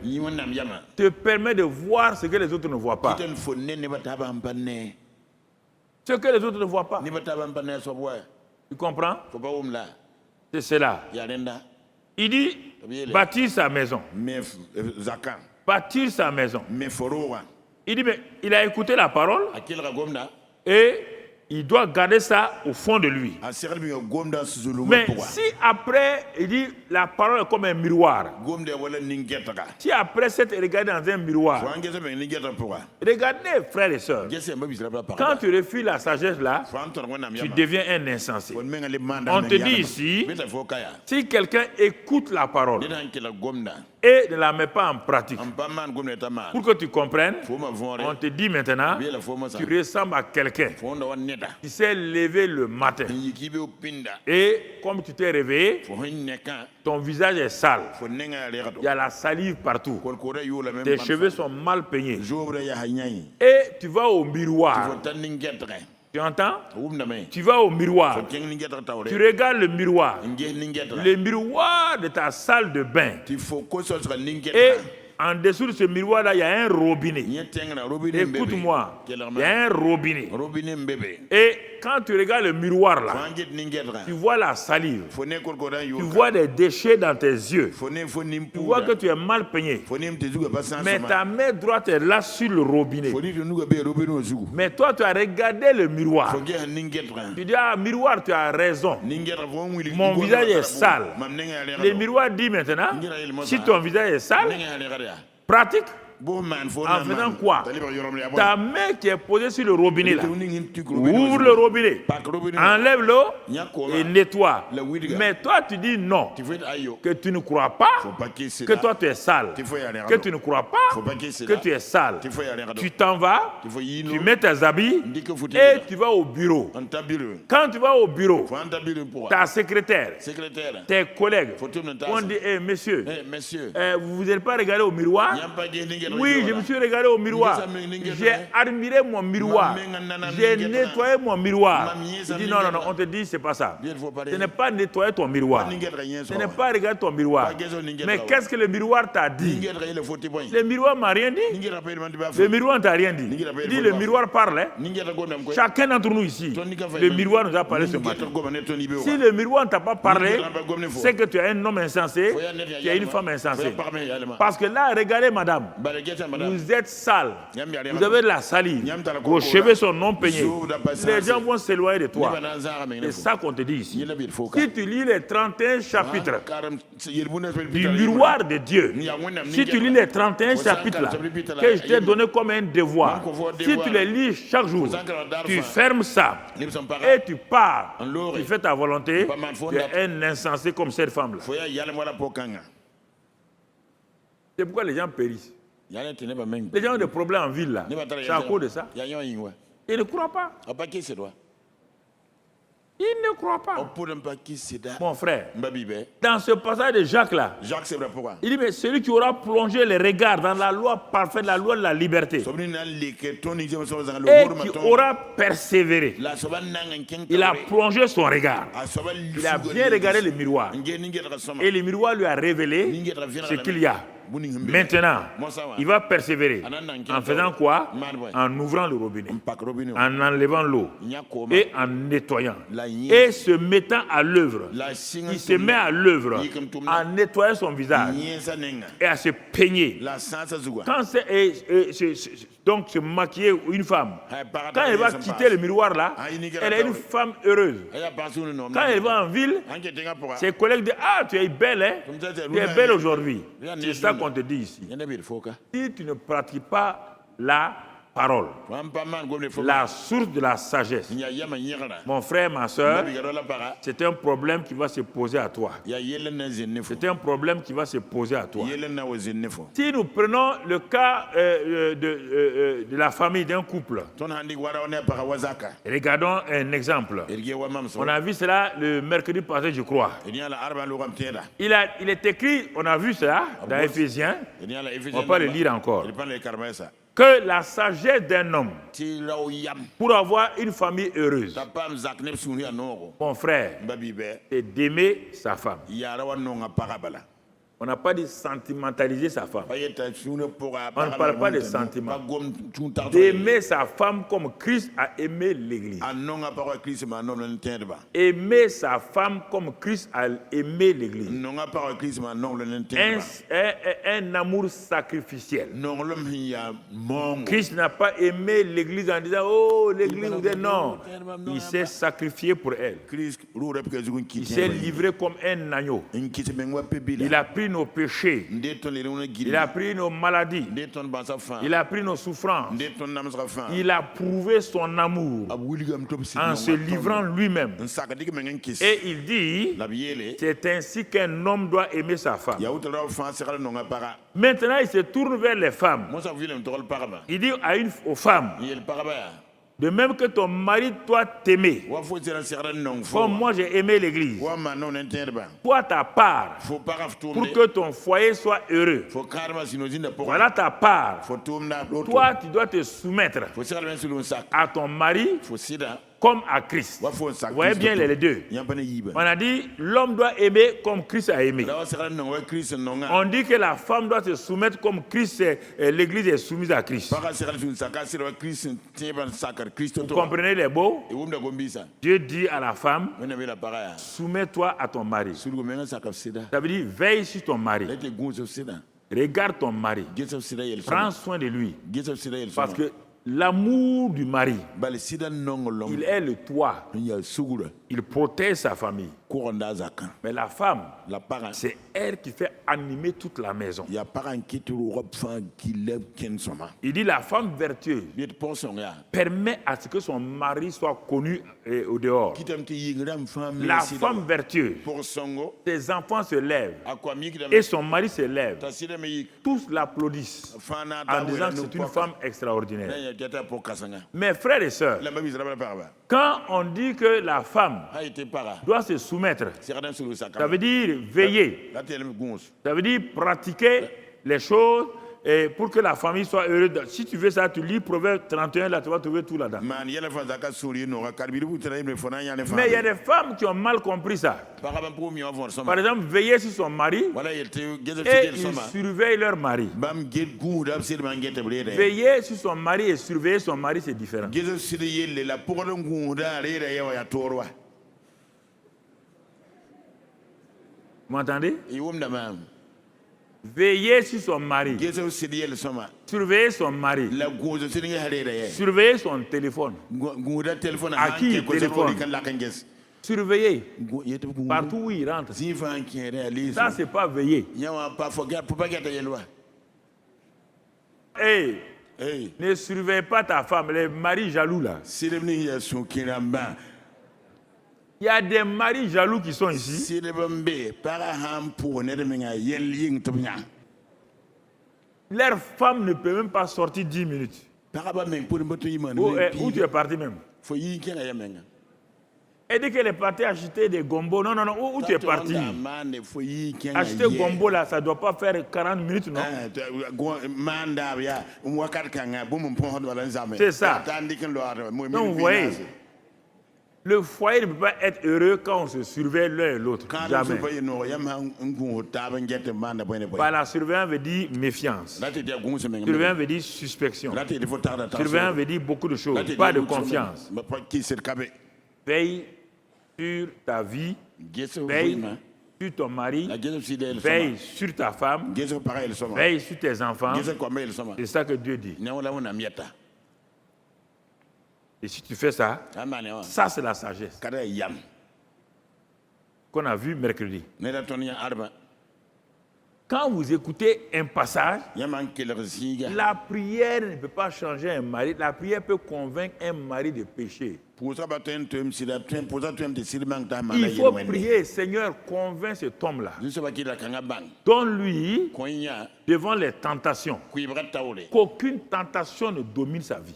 te permet de voir ce que les autres ne voient pas. Ce que les autres ne voient pas. Tu comprends? C'est cela. Il dit bâtir sa maison. Bâtir sa maison. Il dit, mais il a écouté la parole et il doit garder ça au fond de lui. Mais si après, il dit, la parole est comme un miroir. Si après c'est regarder dans un miroir, regardez frères et sœurs, quand tu refuses la sagesse là, tu deviens un insensé. On te dit ici, si quelqu'un écoute la parole et ne la met pas en pratique, pour que tu comprennes, on te dit maintenant, tu ressembles à quelqu'un qui s'est levé le matin. Et comme tu t'es réveillé, ton visage est sale. Il y a la salive partout. Tes cheveux sont mal peignés. Et tu vas au miroir. Tu entends? Tu vas au miroir. Tu regardes le miroir. Le miroir de ta salle de bain. Et En dessous de ce miroir-là, il y a un robinet. Écoute-moi, il y a un robinet. Et quand tu regardes le miroir là, tu vois la salive, tu vois des déchets dans tes yeux, tu vois que tu es mal peigné. Mais ta main droite est là sur le robinet. Mais toi, tu as regardé le miroir. Tu dis, ah, miroir, tu as raison. Mon visage est sale. Le miroir dit maintenant, si ton visage est sale, pratique. En faisant quoi? Ta main qui est posée sur le robinet là, ouvre le robinet, enlève l'eau et nettoie. Mais toi tu dis non, que tu ne crois pas que toi tu es sale, que tu ne crois pas que tu es sale. Tu t'en vas, tu mets tes habits et tu vas au bureau. Quand tu vas au bureau, ta secrétaire, tes collègues vont dire, hey, monsieur, vous n'êtes pas regardé au miroir? Oui, je me suis regardé au miroir. J'ai admiré mon miroir. J'ai nettoyé mon miroir. Il dit non, non, non, on te dit c'est pas ça. Ce n'est pas nettoyer ton miroir. Ce n'est pas regarder ton miroir. Mais qu'est-ce que le miroir t'a dit? Le miroir m'a rien dit. Le miroir ne t'a rien dit. Il dit le miroir parle. Hein? Chacun d'entre nous ici, le miroir nous a parlé ce matin. Si le miroir ne t'a pas parlé, c'est que tu es un homme insensé, tu es une femme insensée. Parce que là, regardez madame, vous êtes sale, vous avez de la salive, vos cheveux sont non peignés, les gens vont s'éloigner de toi. C'est ça qu'on te dit ici. Si tu lis les 31 chapitres du miroir de Dieu, si tu lis les 31 chapitres là, que je t'ai donné comme un devoir, si tu les lis chaque jour, tu fermes ça et tu pars, tu fais ta volonté, tu es un insensé comme cette femme là. C'est pourquoi les gens périssent. Les gens ont des problèmes en ville là. C'est à cause de ça. Ils ne croient pas. Ils ne croient pas. Mon frère, dans ce passage de Jacques là, il dit mais celui qui aura plongé les regards dans la loi parfaite, la loi de la liberté, et qui aura persévéré, il a plongé son regard. Il a bien regardé le miroir. Et le miroir lui a révélé ce qu'il y a. Maintenant, il va persévérer. En faisant quoi? En ouvrant le robinet, en enlevant l'eau et en nettoyant. Et se mettant à l'œuvre. Il se met à l'œuvre en nettoyant son visage et à se peigner. Quand donc se maquiller une femme, quand elle va quitter le miroir là, elle est une femme heureuse. Quand elle va en ville, ses collègues disent ah tu es belle, hein? Tu es belle aujourd'hui. C'est ça qu'on te dit ici. Si tu ne pratiques pas la parole, la source de la sagesse, mon frère, ma soeur, c'est un problème qui va se poser à toi. C'est un problème qui va se poser à toi. Si nous prenons le cas de la famille d'un couple, regardons un exemple. On a vu cela le mercredi passé, je crois. Il est écrit, on a vu cela dans Éphésiens, on va pas le lire encore, que la sagesse d'un homme pour avoir une famille heureuse, mon frère, c'est d'aimer sa femme. On n'a pas dit sentimentaliser sa femme. On ne parle pas de sentiments. D'aimer sa femme comme Christ a aimé l'Église. Aimer sa femme comme Christ a aimé l'Église. Un amour sacrificiel. Christ n'a pas aimé l'Église en disant oh l'Église vous dit non. Il s'est sacrifié pour elle. Il s'est livré comme un agneau. Il a pris nos péchés, il a pris nos maladies, il a pris nos souffrances, il a prouvé son amour en se livrant lui-même. Et il dit, c'est ainsi qu'un homme doit aimer sa femme. Maintenant, il se tourne vers les femmes. Il dit aux femmes, de même que ton mari doit t'aimer, comme moi j'ai aimé l'Église, toi ta part, pour que ton foyer soit heureux. Voilà ta part. Toi tu dois te soumettre à ton mari comme à Christ. Vous voyez bien les deux. On a dit l'homme doit aimer comme Christ a aimé. On dit que la femme doit se soumettre comme Christ, l'Église est soumise à Christ. Vous comprenez les mots? Dieu dit à la femme, soumets-toi à ton mari. Ça veut dire veille sur ton mari. Regarde ton mari. Prends soin de lui. Parce que l'amour du mari, il est le toit. Il protège sa famille. Mais la femme, c'est elle qui fait animer toute la maison. Il dit la femme vertueuse permet à ce que son mari soit connu au dehors. La femme vertueuse, ses enfants se lèvent et son mari se lève. Tous l'applaudissent en disant que c'est une femme extraordinaire. Mes frères et sœurs, quand on dit que la femme doit se soumettre, ça veut dire veiller, ça veut dire pratiquer les choses et pour que la famille soit heureuse. Si tu veux ça, tu lis Proverbe 31, là tu vas trouver tout là-dedans. Mais il y a des femmes qui ont mal compris ça. Par exemple, veiller sur son mari et ils surveillent leur mari. Veiller sur son mari et surveiller son mari, c'est différent. Vous m'entendez? Veiller sur son mari, surveiller son mari, surveiller son téléphone, à qui il téléphone, surveiller partout où il rentre. Ça, c'est pas veiller. Hey, ne surveille pas ta femme, les maris jaloux là. Il y a des maris jaloux qui sont ici. Leur femme ne peut même pas sortir 10 minutes. Où tu es parti même? Et dès qu'elle est partie acheter des gombo, non, où tu es parti? Acheter gombo là, ça ne doit pas faire 40 minutes, non? C'est ça. Donc vous voyez, le foyer ne peut pas être heureux quand on se surveille l'un et l'autre. Jamais. Par la surveillance veut dire méfiance. Surveillance veut dire suspicion. Surveillance veut dire beaucoup de choses. Pas de confiance. Veille sur ta vie. Veille sur ton mari. Veille sur ta femme. Veille sur tes enfants. C'est ça que Dieu dit. Et si tu fais ça, ça c'est la sagesse qu'on a vu mercredi. Quand vous écoutez un passage, la prière ne peut pas changer un mari. La prière peut convaincre un mari de pécher. Il faut prier, Seigneur, convainc cet homme-là. Donne-lui, devant les tentations, qu'aucune tentation ne domine sa vie.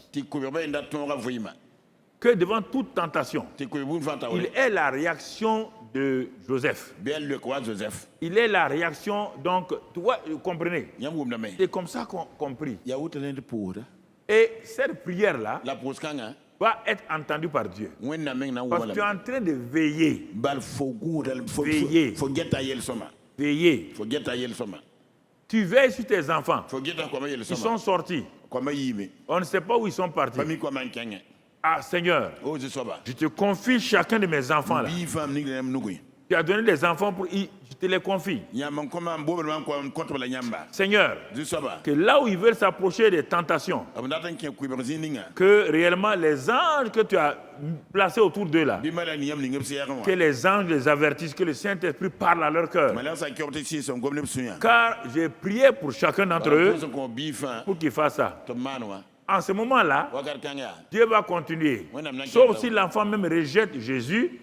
Que devant toute tentation, il est la réaction de Joseph. Il est la réaction, donc, vous comprenez? C'est comme ça qu'on prie. Et cette prière-là va être entendue par Dieu. Parce que tu es en train de veiller. Veiller. Veiller. Tu veilles sur tes enfants. Ils sont sortis. On ne sait pas où ils sont partis. Ah Seigneur, je te confie chacun de mes enfants là. Tu as donné des enfants pour je te les confie. Seigneur, que là où ils veulent s'approcher des tentations, que réellement les anges que tu as placés autour d'eux là, que les anges les avertissent, que le Saint-Esprit parle à leur cœur. Car j'ai prié pour chacun d'entre eux pour qu'ils fassent ça. En ce moment-là, Dieu va continuer. Sauf si l'enfant même rejette Jésus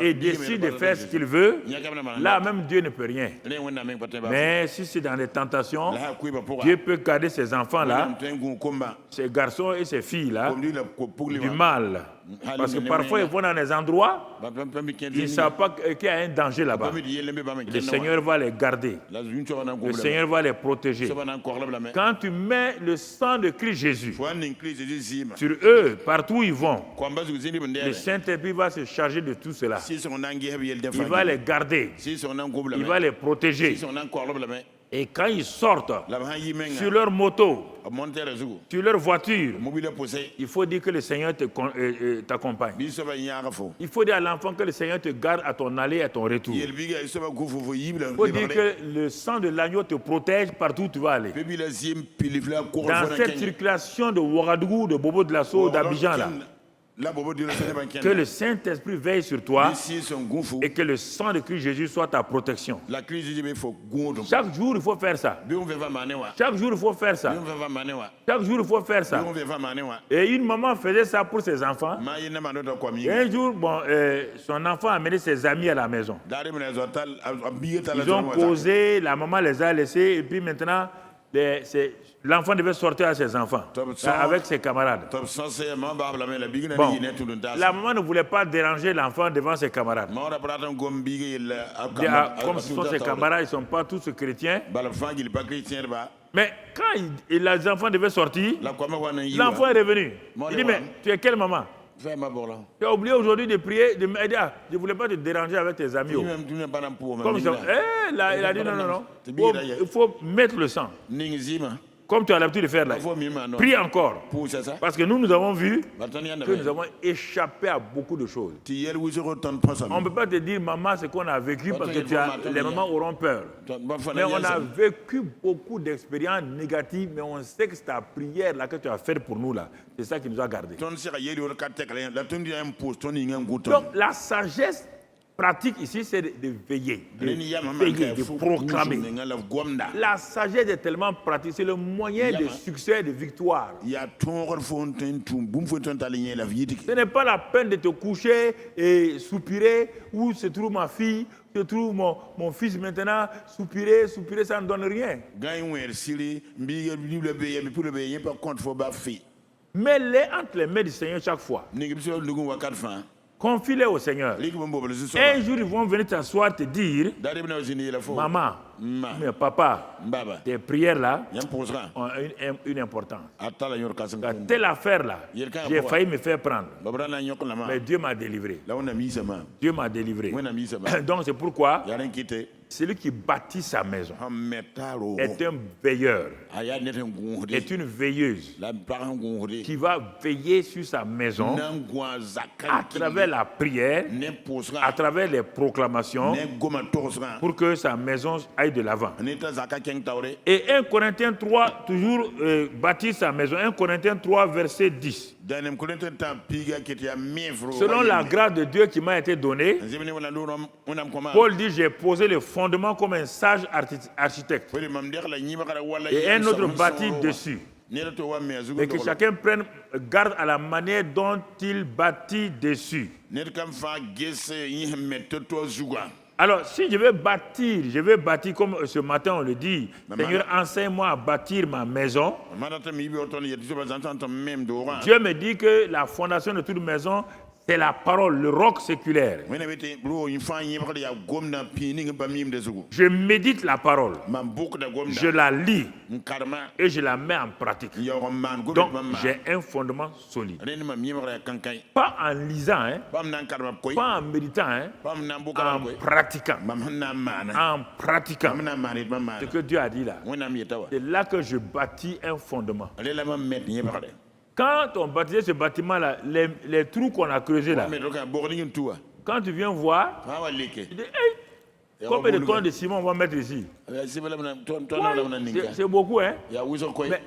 et décide de faire ce qu'il veut, là même Dieu ne peut rien. Mais si c'est dans les tentations, Dieu peut garder ces enfants-là, ces garçons et ces filles-là, du mal. Parce que parfois, ils vont dans des endroits, ils ne savent pas qu'il y a un danger là-bas. Le Seigneur va les garder. Le Seigneur va les protéger. Quand tu mets le sang de Christ Jésus sur eux, partout où ils vont, le Saint-Esprit va se charger de tout cela. Il va les garder. Il va les protéger. Et quand ils sortent sur leur moto, sur leur voiture, il faut dire que le Seigneur t'accompagne. Il faut dire à l'enfant que le Seigneur te garde à ton aller et à ton retour. Il faut dire que le sang de l'agneau te protège partout où tu vas aller. Dans cette circulation de Ouagadougou, de Bobo de Lasso, d'Abidjan là, que le Saint-Esprit veille sur toi et que le sang de Christ Jésus soit ta protection. Chaque jour, il faut faire ça. Chaque jour, il faut faire ça. Chaque jour, il faut faire ça. Et une maman faisait ça pour ses enfants. Et un jour, son enfant a amené ses amis à la maison. Ils ont causé, la maman les a laissés et puis maintenant, l'enfant devait sortir à ses enfants, avec ses camarades. Bon, la maman ne voulait pas déranger l'enfant devant ses camarades. Comme ce sont ses camarades, ils ne sont pas tous chrétiens. Mais quand les enfants devaient sortir, l'enfant est revenu. Il dit, mais tu es quelle maman? Tu as oublié aujourd'hui de prier, de m'aider. Je ne voulais pas te déranger avec tes amis. Comme ça. Il a dit non. Il faut mettre le sang. Comme tu as l'habitude de faire là. Prie encore. Parce que nous avons vu que nous avons échappé à beaucoup de choses. On ne peut pas te dire, maman, ce qu'on a vécu parce que les mamans auront peur. Mais on a vécu beaucoup d'expériences négatives, mais on sait que c'est ta prière là que tu as faite pour nous là. C'est ça qui nous a gardés. Donc la sagesse pratique ici, c'est de veiller, de proclamer. La sagesse est tellement pratique, c'est le moyen de succès et de victoire. Ce n'est pas la peine de te coucher et soupirer, où se trouve ma fille, se trouve mon fils maintenant, soupirer, ça ne donne rien. Mets-les entre les mains du Seigneur chaque fois. Confie-les au Seigneur. Un jour, ils vont venir t'asseoir te dire, maman, mais papa, tes prières là ont une importance. Telle affaire là, j'ai failli me faire prendre. Mais Dieu m'a délivré. Dieu m'a délivré. Donc c'est pourquoi celui qui bâtit sa maison est un veilleur, est une veilleuse qui va veiller sur sa maison à travers la prière, à travers les proclamations, pour que sa maison aille de l'avant. Et 1 Corinthiens 3, toujours bâtit sa maison. 1 Corinthiens 3, verset 10. Selon la grâce de Dieu qui m'a été donnée, Paul dit, j'ai posé le fondement comme un sage architecte. Et un autre bâtit dessus. Et que chacun prenne garde à la manière dont il bâtit dessus. Alors, si je vais bâtir comme ce matin on le dit, Seigneur, enseigne-moi à bâtir ma maison. Dieu me dit que la fondation de toute maison, c'est la parole, le roc séculaire. Je médite la parole, je la lis et je la mets en pratique. Donc j'ai un fondement solide. Pas en lisant, pas en méditant, en pratiquant. En pratiquant. Ce que Dieu a dit là. C'est là que je bâtis un fondement. Quand on bâtissait ce bâtiment-là, les trous qu'on a creusés là, quand tu viens voir, tu dis, hey, combien de tonnes de ciment on va mettre ici? C'est beaucoup, hein? Mais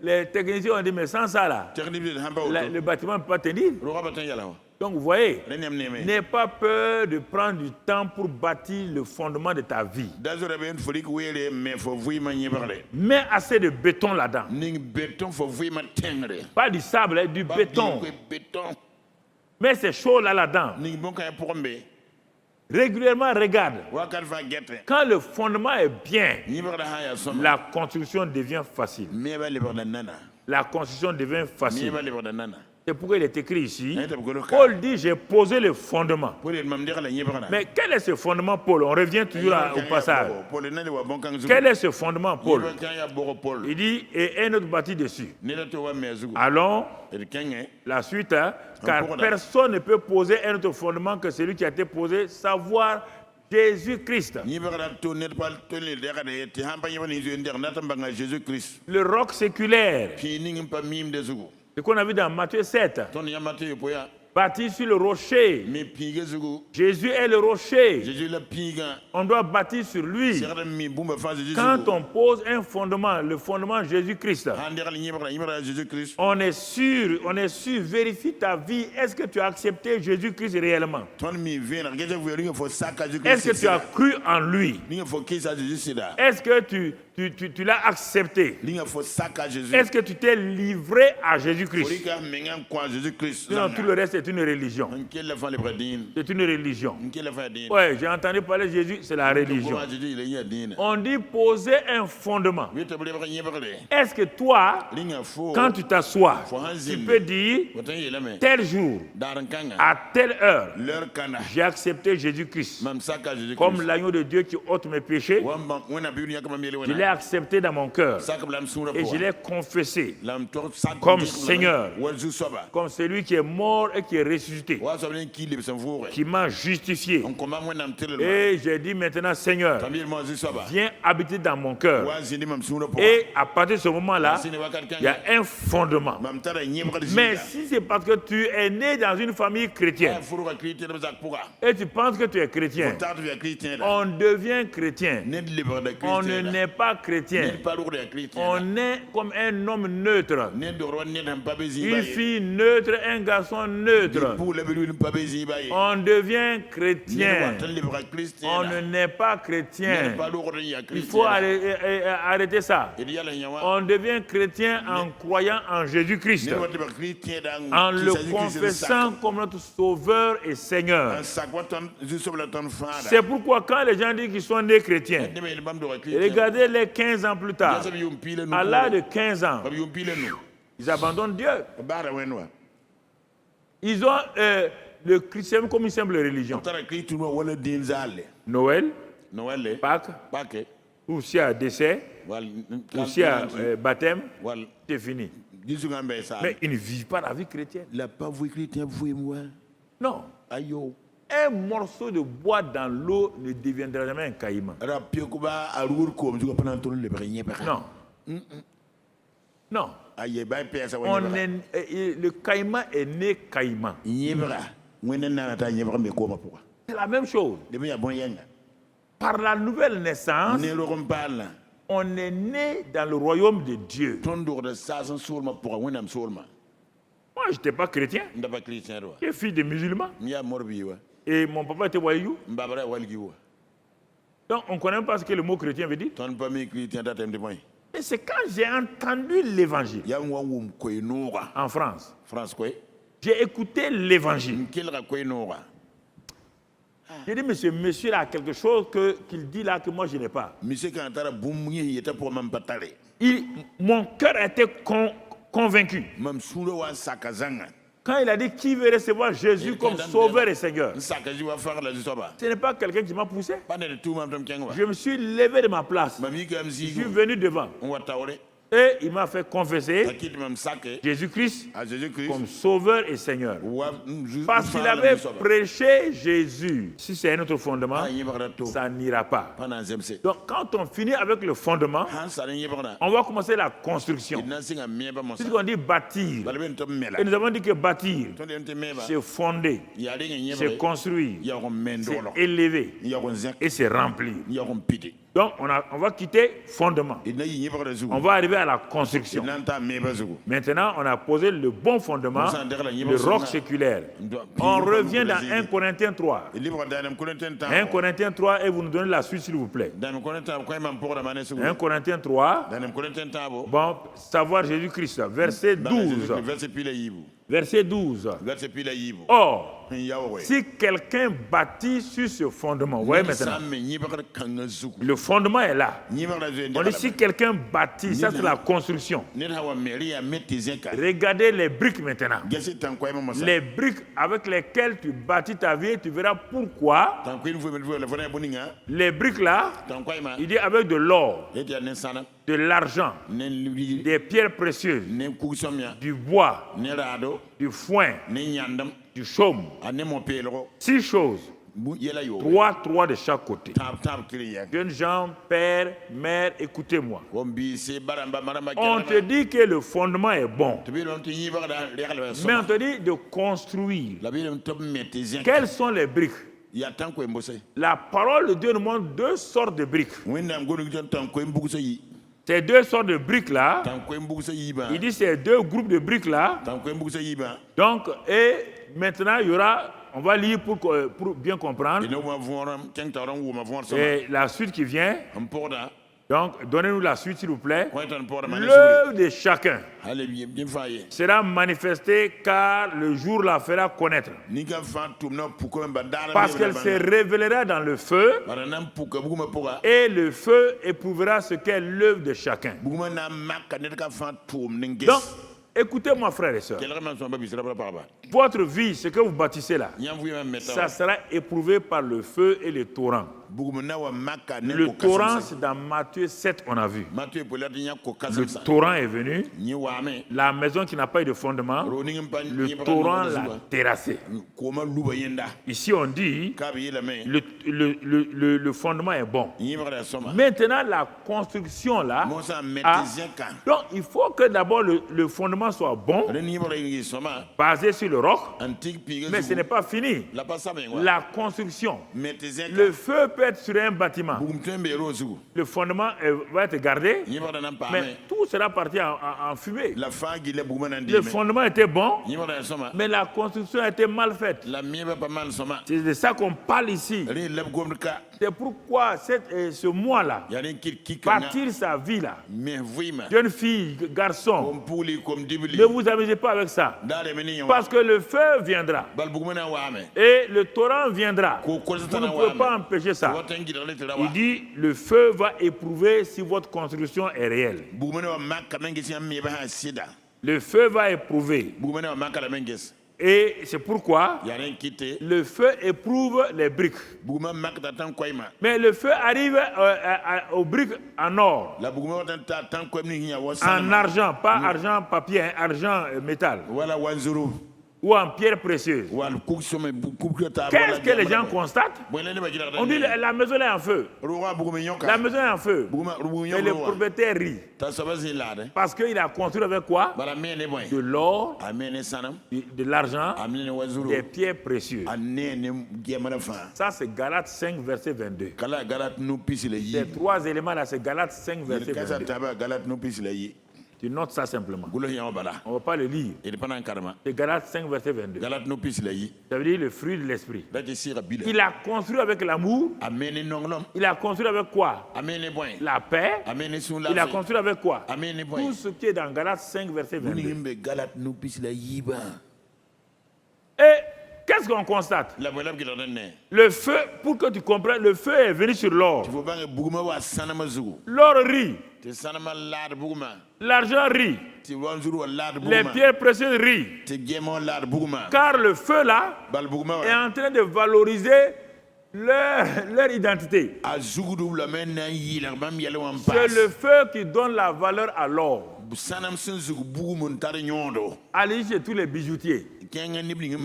les techniciens ont dit, mais sans ça là, le bâtiment ne peut pas tenir. Donc vous voyez, n'aie pas peur de prendre du temps pour bâtir le fondement de ta vie. Mets assez de béton là-dedans. Pas du sable, du béton. Mets ces choses là-dedans. Régulièrement, regarde. Quand le fondement est bien, la construction devient facile. La construction devient facile. C'est pourquoi il est écrit ici. Paul dit, j'ai posé le fondement. Mais quel est ce fondement, Paul? On revient toujours au passage. Quel est ce fondement, Paul? Il dit, et un autre bâti dessus. Allons, la suite, hein, car personne ne peut poser un autre fondement que celui qui a été posé, savoir Jésus-Christ. Le roc séculaire. Ce qu'on a vu dans Matthieu 7. Bâti sur le rocher. Jésus est le rocher. On doit bâtir sur lui. Quand on pose un fondement, le fondement Jésus-Christ, on est sûr, vérifie ta vie. Est-ce que tu as accepté Jésus-Christ réellement? Est-ce que tu as cru en lui? Est-ce que tu l'as accepté? Est-ce que tu t'es livré à Jésus-Christ? Sinon, tout le reste est une religion. C'est une religion. Ouais, j'ai entendu parler de Jésus, c'est la religion. On dit poser un fondement. Est-ce que toi, quand tu t'assois, tu peux dire tel jour, à telle heure, j'ai accepté Jésus-Christ comme l'agneau de Dieu qui ôte mes péchés. Je l'ai accepté dans mon cœur et je l'ai confessé comme Seigneur, comme celui qui est mort et qui est ressuscité, qui m'a justifié. Et j'ai dit maintenant, Seigneur, viens habiter dans mon cœur. Et à partir de ce moment-là, il y a un fondement. Mais si c'est parce que tu es né dans une famille chrétienne et tu penses que tu es chrétien, on devient chrétien. On ne naît pas chrétien. On est comme un homme neutre. Une fille neutre, un garçon neutre. On devient chrétien. On ne naît pas chrétien. Il faut arrêter ça. On devient chrétien en croyant en Jésus-Christ, en le confessant comme notre Sauveur et Seigneur. C'est pourquoi quand les gens disent qu'ils sont nés chrétiens, regardez les 15 ans plus tard, à l'âge de 15 ans, ils abandonnent Dieu. Ils ont le christianisme comme une simple religion. Noël, Pâques, ou s'il y a décès, ou s'il y a baptême, c'est fini. Mais ils ne vivent pas la vie chrétienne. Non. Un morceau de bois dans l'eau ne deviendra jamais un caïman. Non. Non. Le caïman est né caïman. C'est la même chose. Par la nouvelle naissance, on est né dans le royaume de Dieu. Moi, je n'étais pas chrétien. Je suis fils de musulman. Et mon papa était voyou. Donc, on ne connaît pas ce que le mot chrétien veut dire. Et c'est quand j'ai entendu l'évangile en France. J'ai écouté l'évangile. J'ai dit, monsieur là a quelque chose qu'il dit là que moi je n'ai pas. Mon cœur était convaincu. Quand il a dit qui veut recevoir Jésus comme Sauveur et Seigneur, ce n'est pas quelqu'un qui m'a poussé. Je me suis levé de ma place. Je suis venu devant. Et il m'a fait confesser Jésus-Christ comme Sauveur et Seigneur. Parce qu'il avait prêché Jésus. Si c'est un autre fondement, ça n'ira pas. Donc quand on finit avec le fondement, on va commencer la construction. C'est ce qu'on dit bâtir. Et nous avons dit que bâtir, c'est fonder, c'est construire, c'est élever et c'est remplir. Donc, on va quitter fondement. On va arriver à la construction. Maintenant, on a posé le bon fondement, le roc séculaire. On revient dans 1 Corinthiens 3. 1 Corinthiens 3, et vous nous donnez la suite, s'il vous plaît. 1 Corinthiens 3, bon, savoir Jésus-Christ, verset 12. Verset 12. Or, si quelqu'un bâtit sur ce fondement, vous voyez maintenant, le fondement est là. On dit si quelqu'un bâtit, ça c'est la construction. Regardez les briques maintenant. Les briques avec lesquelles tu bâtis ta vie, tu verras pourquoi. Les briques là, il dit avec de l'or, de l'argent, des pierres précieuses, du bois, du foin, du chaume. 6 choses. 3 de chaque côté. Jeunes gens, père, mère, écoutez-moi. On te dit que le fondement est bon. Mais on te dit de construire. Quelles sont les briques? La parole de Dieu nous montre 2 sortes de briques. Ces 2 sortes de briques-là, il dit ces 2 groupes de briques-là. Donc, et maintenant, il y aura, on va lire pour bien comprendre. Et la suite qui vient. Donc, donnez-nous la suite, s'il vous plaît. L'œuvre de chacun sera manifestée car le jour la fera connaître. Parce qu'elle se révélera dans le feu et le feu éprouvera ce qu'est l'œuvre de chacun. Donc, écoutez-moi, frères et sœurs. Votre vie, ce que vous bâtissez là, ça sera éprouvé par le feu et le torrent. Le torrent, c'est dans Matthieu 7, on a vu. Le torrent est venu. La maison qui n'a pas eu de fondement, le torrent l'a terrassé. Ici, on dit le fondement est bon. Maintenant, la construction là, donc il faut que d'abord le fondement soit bon, basé sur le roc, mais ce n'est pas fini. La construction, le feu peut être sur un bâtiment. Le fondement va être gardé, mais tout sera parti en fumée. Le fondement était bon, mais la construction a été mal faite. C'est de ça qu'on parle ici. C'est pourquoi ce mois-là, bâtir sa vie là, jeune fille, garçon, ne vous amusez pas avec ça. Parce que le feu viendra et le torrent viendra. Vous ne pouvez pas empêcher ça. Il dit, le feu va éprouver si votre construction est réelle. Le feu va éprouver. Et c'est pourquoi le feu éprouve les briques. Mais le feu arrive aux briques en or, en argent, pas argent papier, argent métal, ou en pierre précieuse. Qu'est-ce que les gens constatent? On dit la maison est en feu. La maison est en feu. Et le propriétaire rit. Parce qu'il a construit avec quoi? De l'or, de l'argent, des pierres précieuses. Ça, c'est Galates 5, verset 22. Ces 3 éléments-là, c'est Galates 5, verset 22. Tu notes ça simplement. On ne va pas le lire. C'est Galates 5, verset 22. Ça veut dire le fruit de l'esprit. Il a construit avec l'amour. Il a construit avec quoi? La paix. Il a construit avec quoi? Tout ce qui est dans Galates 5, verset 22. Et qu'est-ce qu'on constate? Le feu, pour que tu comprennes, le feu est venu sur l'or. L'or rit. L'argent rit. Les pierres précieuses rient. Car le feu là est en train de valoriser leur identité. C'est le feu qui donne la valeur à l'or. Allez chez tous les bijoutiers. Il n'y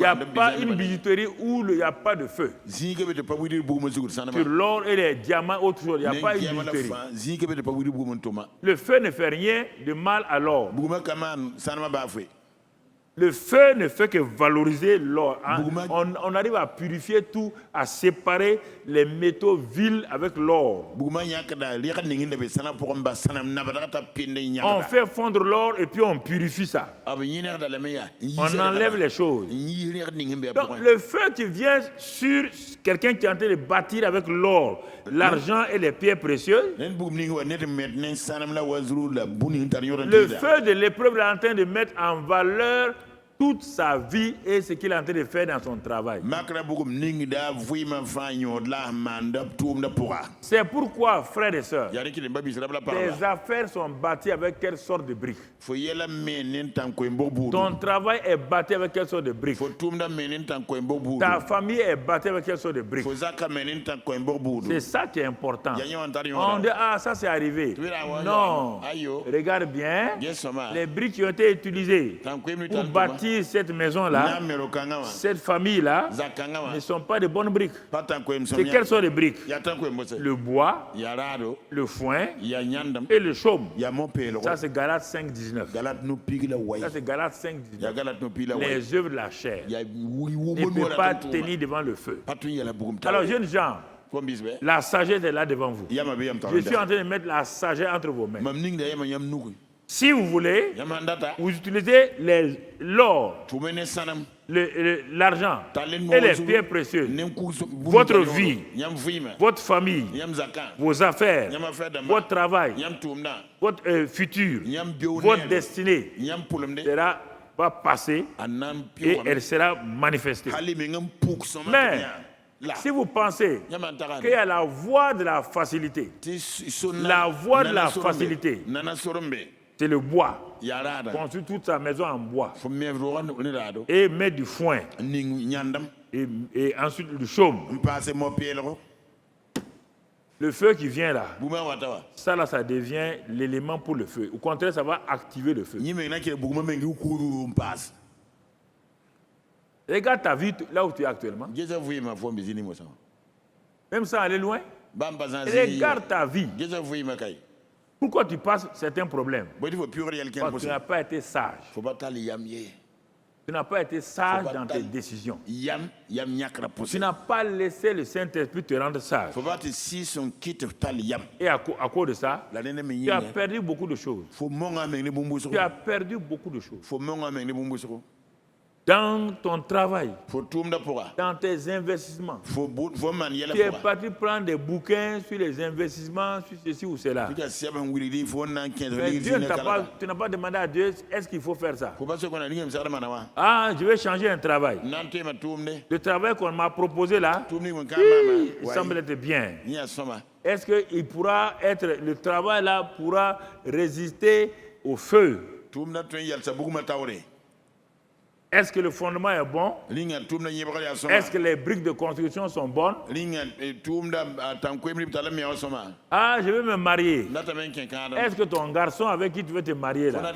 a pas une bijouterie où il n'y a pas de feu. Sur l'or et les diamants, autre chose, il n'y a pas une bijouterie. Le feu ne fait rien de mal à l'or. Le feu ne fait que valoriser l'or. On arrive à purifier tout, à séparer les métaux vils avec l'or. On fait fondre l'or et puis on purifie ça. On enlève les choses. Donc le feu qui vient sur quelqu'un qui est en train de bâtir avec l'or, l'argent et les pierres précieuses, le feu de l'épreuve est en train de mettre en valeur toute sa vie et ce qu'il est en train de faire dans son travail. C'est pourquoi, frères et sœurs, tes affaires sont bâties avec quelle sorte de briques? Ton travail est bâti avec quelle sorte de briques? Ta famille est bâtie avec quelle sorte de briques? C'est ça qui est important. On dit, ah, ça c'est arrivé. Non, regarde bien, les briques qui ont été utilisées pour bâtir cette maison-là, cette famille-là, ne sont pas de bonnes briques. C'est quelles sont les briques? Le bois, le foin et le chaume. Ça c'est Galates 5.19. Ça c'est Galates 5.19. Les œuvres de la chair ne peuvent pas tenir devant le feu. Alors jeunes gens, la sagesse est là devant vous. Je suis en train de mettre la sagesse entre vos mains. Si vous voulez, vous utilisez l'or, l'argent et les pierres précieuses, votre vie, votre famille, vos affaires, votre travail, votre futur, votre destinée va passer et elle sera manifestée. Mais si vous pensez qu'il y a la voie de la facilité, la voie de la facilité, c'est le bois. Construire toute sa maison en bois. Et mettre du foin. Et ensuite du chaume. Le feu qui vient là, ça devient l'élément pour le feu. Au contraire, ça va activer le feu. Regarde ta vie là où tu es actuellement. Même sans aller loin. Regarde ta vie. Pourquoi tu passes certains problèmes? Parce que tu n'as pas été sage. Tu n'as pas été sage dans tes décisions. Tu n'as pas laissé le Saint-Esprit te rendre sage. Et à cause de ça, tu as perdu beaucoup de choses. Tu as perdu beaucoup de choses. Dans ton travail, dans tes investissements, tu es parti prendre des bouquins sur les investissements, sur ceci ou cela. Mais Dieu tu n'as pas demandé à Dieu, est-ce qu'il faut faire ça? Ah, je vais changer un travail. Le travail qu'on m'a proposé là, il semble être bien. Est-ce que le travail là pourra résister au feu? Est-ce que le fondement est bon? Est-ce que les briques de construction sont bonnes? Ah, je vais me marier. Est-ce que ton garçon avec qui tu veux te marier là,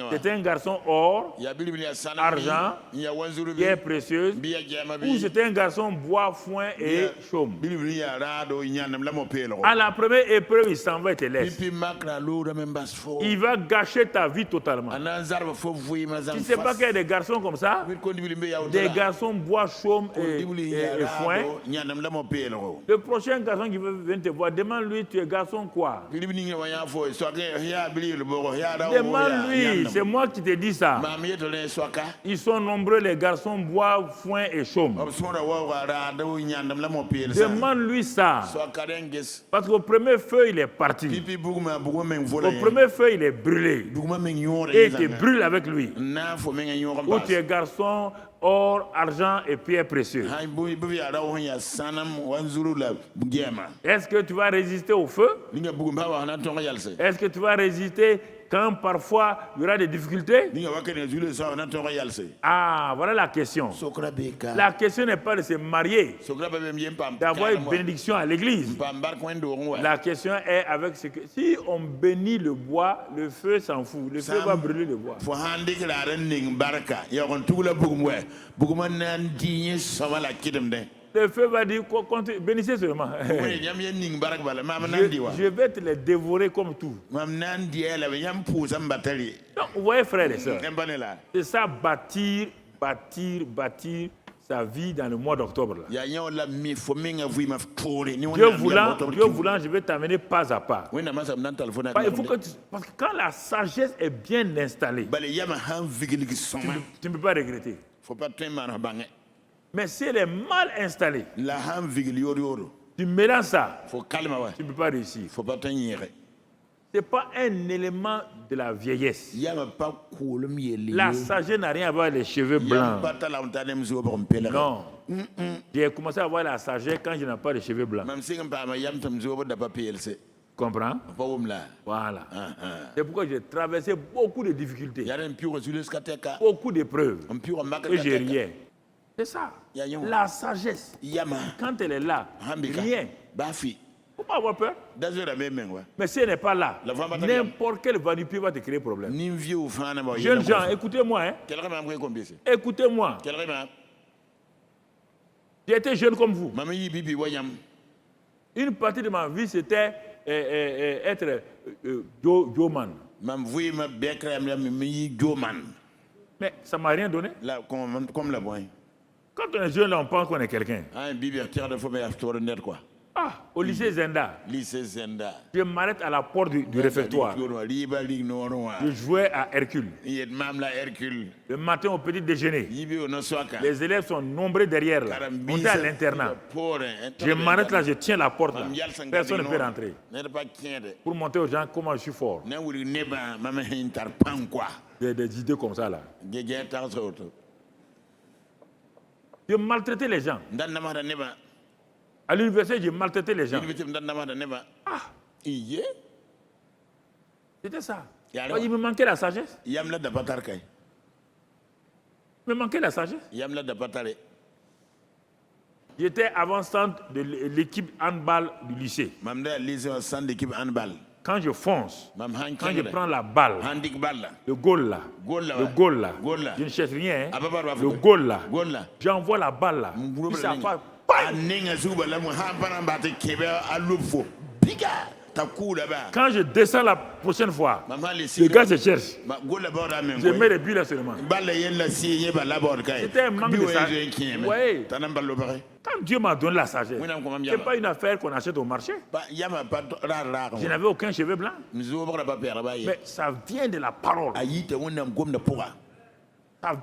c'est un garçon or, argent, pierre précieuse, ou c'est un garçon bois, foin et chaume? À la première épreuve, il s'en va et te laisse. Il va gâcher ta vie totalement. Tu ne sais pas qu'il y a des garçons comme ça, des garçons bois, chaume et foin. Le prochain garçon qui vient te voir, demande-lui, tu es garçon quoi? Demande-lui, c'est moi qui te dis ça. Ils sont nombreux les garçons bois, foin et chaume. Demande-lui ça. Parce qu'au premier feu, il est parti. Au premier feu, il est brûlé. Et il te brûle avec lui. Où tu es garçon, or, argent et pierres précieuses. Est-ce que tu vas résister au feu? Est-ce que tu vas résister quand parfois il y aura des difficultés? Ah, voilà la question. La question n'est pas de se marier, d'avoir une bénédiction à l'église. La question est avec ce que... Si on bénit le bois, le feu s'en fout. Le feu va brûler le bois. Le feu va dire, bénissez seulement. Je vais te les dévorer comme tout. Donc, vous voyez, frères et sœurs, c'est ça, bâtir sa vie dans le mois d'octobre. Dieu voulant, je vais t'amener pas à pas. Il faut que parce que quand la sagesse est bien installée, tu ne peux pas regretter. Mais si elle est mal installée, tu mélanges ça, tu ne peux pas réussir. Ce n'est pas un élément de la vieillesse. La sagesse n'a rien à voir avec les cheveux blancs. Non. J'ai commencé à avoir la sagesse quand je n'ai pas de cheveux blancs. Comprends? Voilà. C'est pourquoi j'ai traversé beaucoup de difficultés, beaucoup d'épreuves, et j'ai rien. C'est ça. La sagesse, quand elle est là, rien. Il ne faut pas avoir peur. Mais si elle n'est pas là, n'importe quel va-du-pied va te créer problème. Jeunes gens, écoutez-moi. Hein. Écoutez-moi. J'ai été jeune comme vous. Une partie de ma vie, c'était être Joman. Mais ça ne m'a rien donné. Quand on est jeune, là, on pense qu'on est quelqu'un. Au lycée Zenda. Je m'arrête à la porte du réfectoire. Je jouais à Hercule. Le matin au petit déjeuner. Les élèves sont nombreux derrière là. On est à l'internat. Je m'arrête là, je tiens la porte là. Personne ne peut rentrer. Pour montrer aux gens comment je suis fort. Des idées comme ça là. Je maltraitais les gens. À l'université, j'ai maltraité les gens. C'était ça. Il me manquait la sagesse. Il me manquait la sagesse. J'étais avant-centre de l'équipe handball du lycée. Quand je fonce, quand je prends la balle, le goal là, je ne cherche rien, hein, le goal là, j'envoie la balle là, puis ça fait... Quand je descends la prochaine fois, les gars se cherchent. Je mets les buts là seulement. C'était un manque de sagesse. Ouais. Quand Dieu m'a donné la sagesse, ce n'est pas une affaire qu'on achète au marché. Je n'avais aucun cheveu blanc. Mais ça vient de la parole. Ça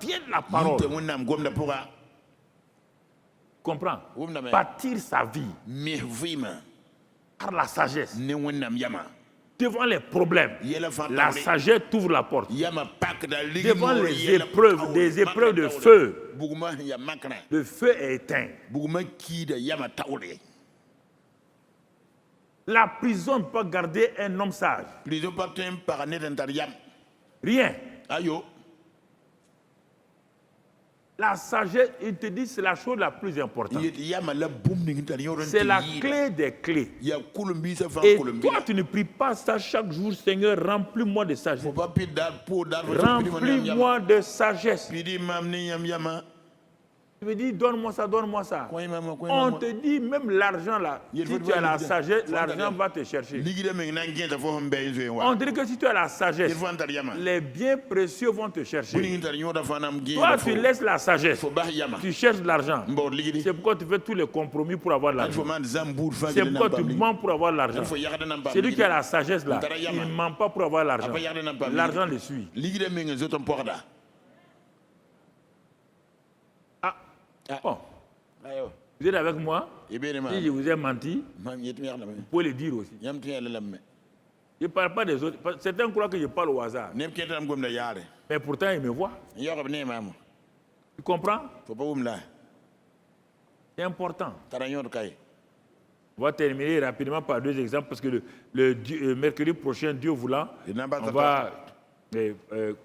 vient de la parole. Comprends? Bâtir sa vie par la sagesse. Devant les problèmes, la sagesse t'ouvre la porte. Devant les épreuves, des épreuves de feu, le feu est éteint. La prison ne peut pas garder un homme sage. Rien. La sagesse, il te dit, c'est la chose la plus importante. C'est la clé des clés. Et toi, tu ne pries pas ça chaque jour, Seigneur, remplis-moi de sagesse. Remplis-moi de sagesse. Tu me dis, donne-moi ça, donne-moi ça. On te dit, même l'argent là, si tu as la sagesse, l'argent va te chercher. On dit que si tu as la sagesse, les biens précieux vont te chercher. Toi, tu laisses la sagesse, tu cherches l'argent. C'est pourquoi tu fais tous les compromis pour avoir l'argent. C'est pourquoi tu mens pour avoir l'argent. Celui qui a la sagesse là, il ne ment pas pour avoir l'argent. L'argent le suit. Bon. Vous êtes avec moi? Si je vous ai menti, vous pouvez le dire aussi. Je ne parle pas des autres. Certains croient que je parle au hasard. Mais pourtant, ils me voient. Tu comprends? C'est important. On va terminer rapidement par deux exemples parce que le mercredi prochain, Dieu voulant, on va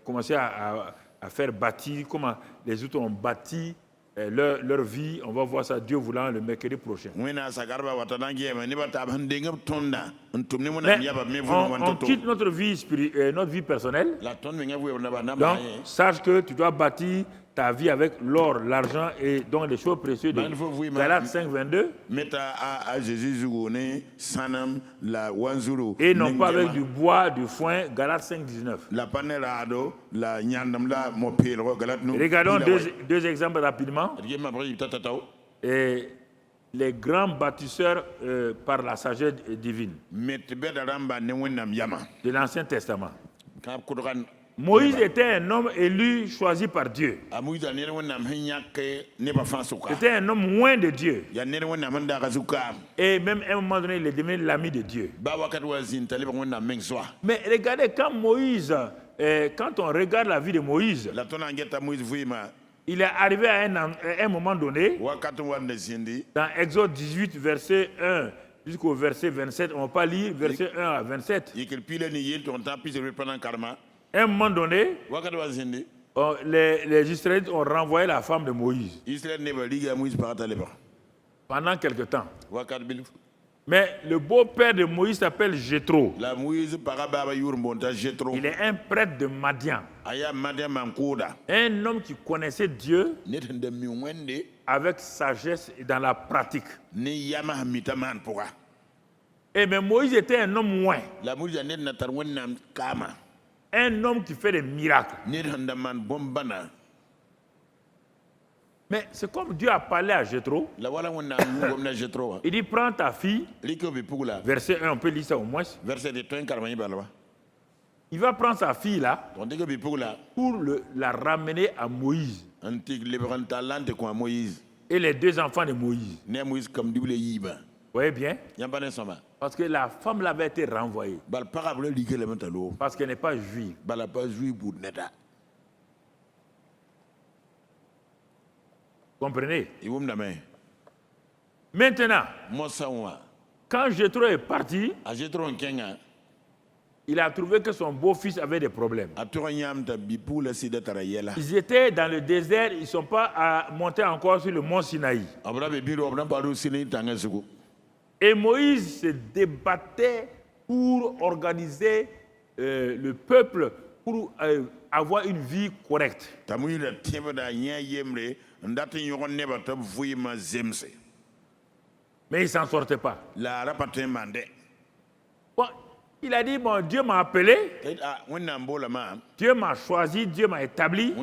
commencer à faire bâtir, comment les autres ont bâti leur vie. On va voir ça, Dieu voulant, le mercredi prochain. Mais on quitte notre vie personnelle. Donc, sache que tu dois bâtir ta vie avec l'or, l'argent et donc les choses précieuses de Galates 5:22. Et non pas avec du bois, du foin, Galates 5:19. Regardons deux exemples rapidement. Et les grands bâtisseurs par la sagesse divine de l'Ancien Testament. Moïse était un homme élu, choisi par Dieu. C'était un homme loin de Dieu. Et même à un moment donné, il est devenu l'ami de Dieu. Mais regardez, quand on regarde la vie de Moïse, il est arrivé à un moment donné, dans Exode 18, verset 1 jusqu'au verset 27, on ne va pas lire verset 1 à 27. À un moment donné, les Israélites ont renvoyé la femme de Moïse pendant quelque temps. Mais le beau-père de Moïse s'appelle Jéthro. Il est un prêtre de Madian. Un homme qui connaissait Dieu avec sagesse et dans la pratique. Et mais Moïse était un homme loin. Un homme qui fait des miracles. Mais c'est comme Dieu a parlé à Jéthro. Il dit, prends ta fille. Verset 1, on peut lire ça au moins. Il va prendre sa fille là pour la ramener à Moïse. Et les deux enfants de Moïse. Vous voyez bien? Parce que la femme l'avait été renvoyée. Parce qu'elle n'est pas juive. Comprenez? Maintenant, quand Jéthro est parti, il a trouvé que son beau-fils avait des problèmes. Ils étaient dans le désert, ils ne sont pas montés encore sur le mont Sinaï. Et Moïse se débattait pour organiser le peuple, pour avoir une vie correcte. Mais il ne s'en sortait pas. Bon, il a dit, bon, Dieu m'a appelé, Dieu m'a choisi, Dieu m'a établi,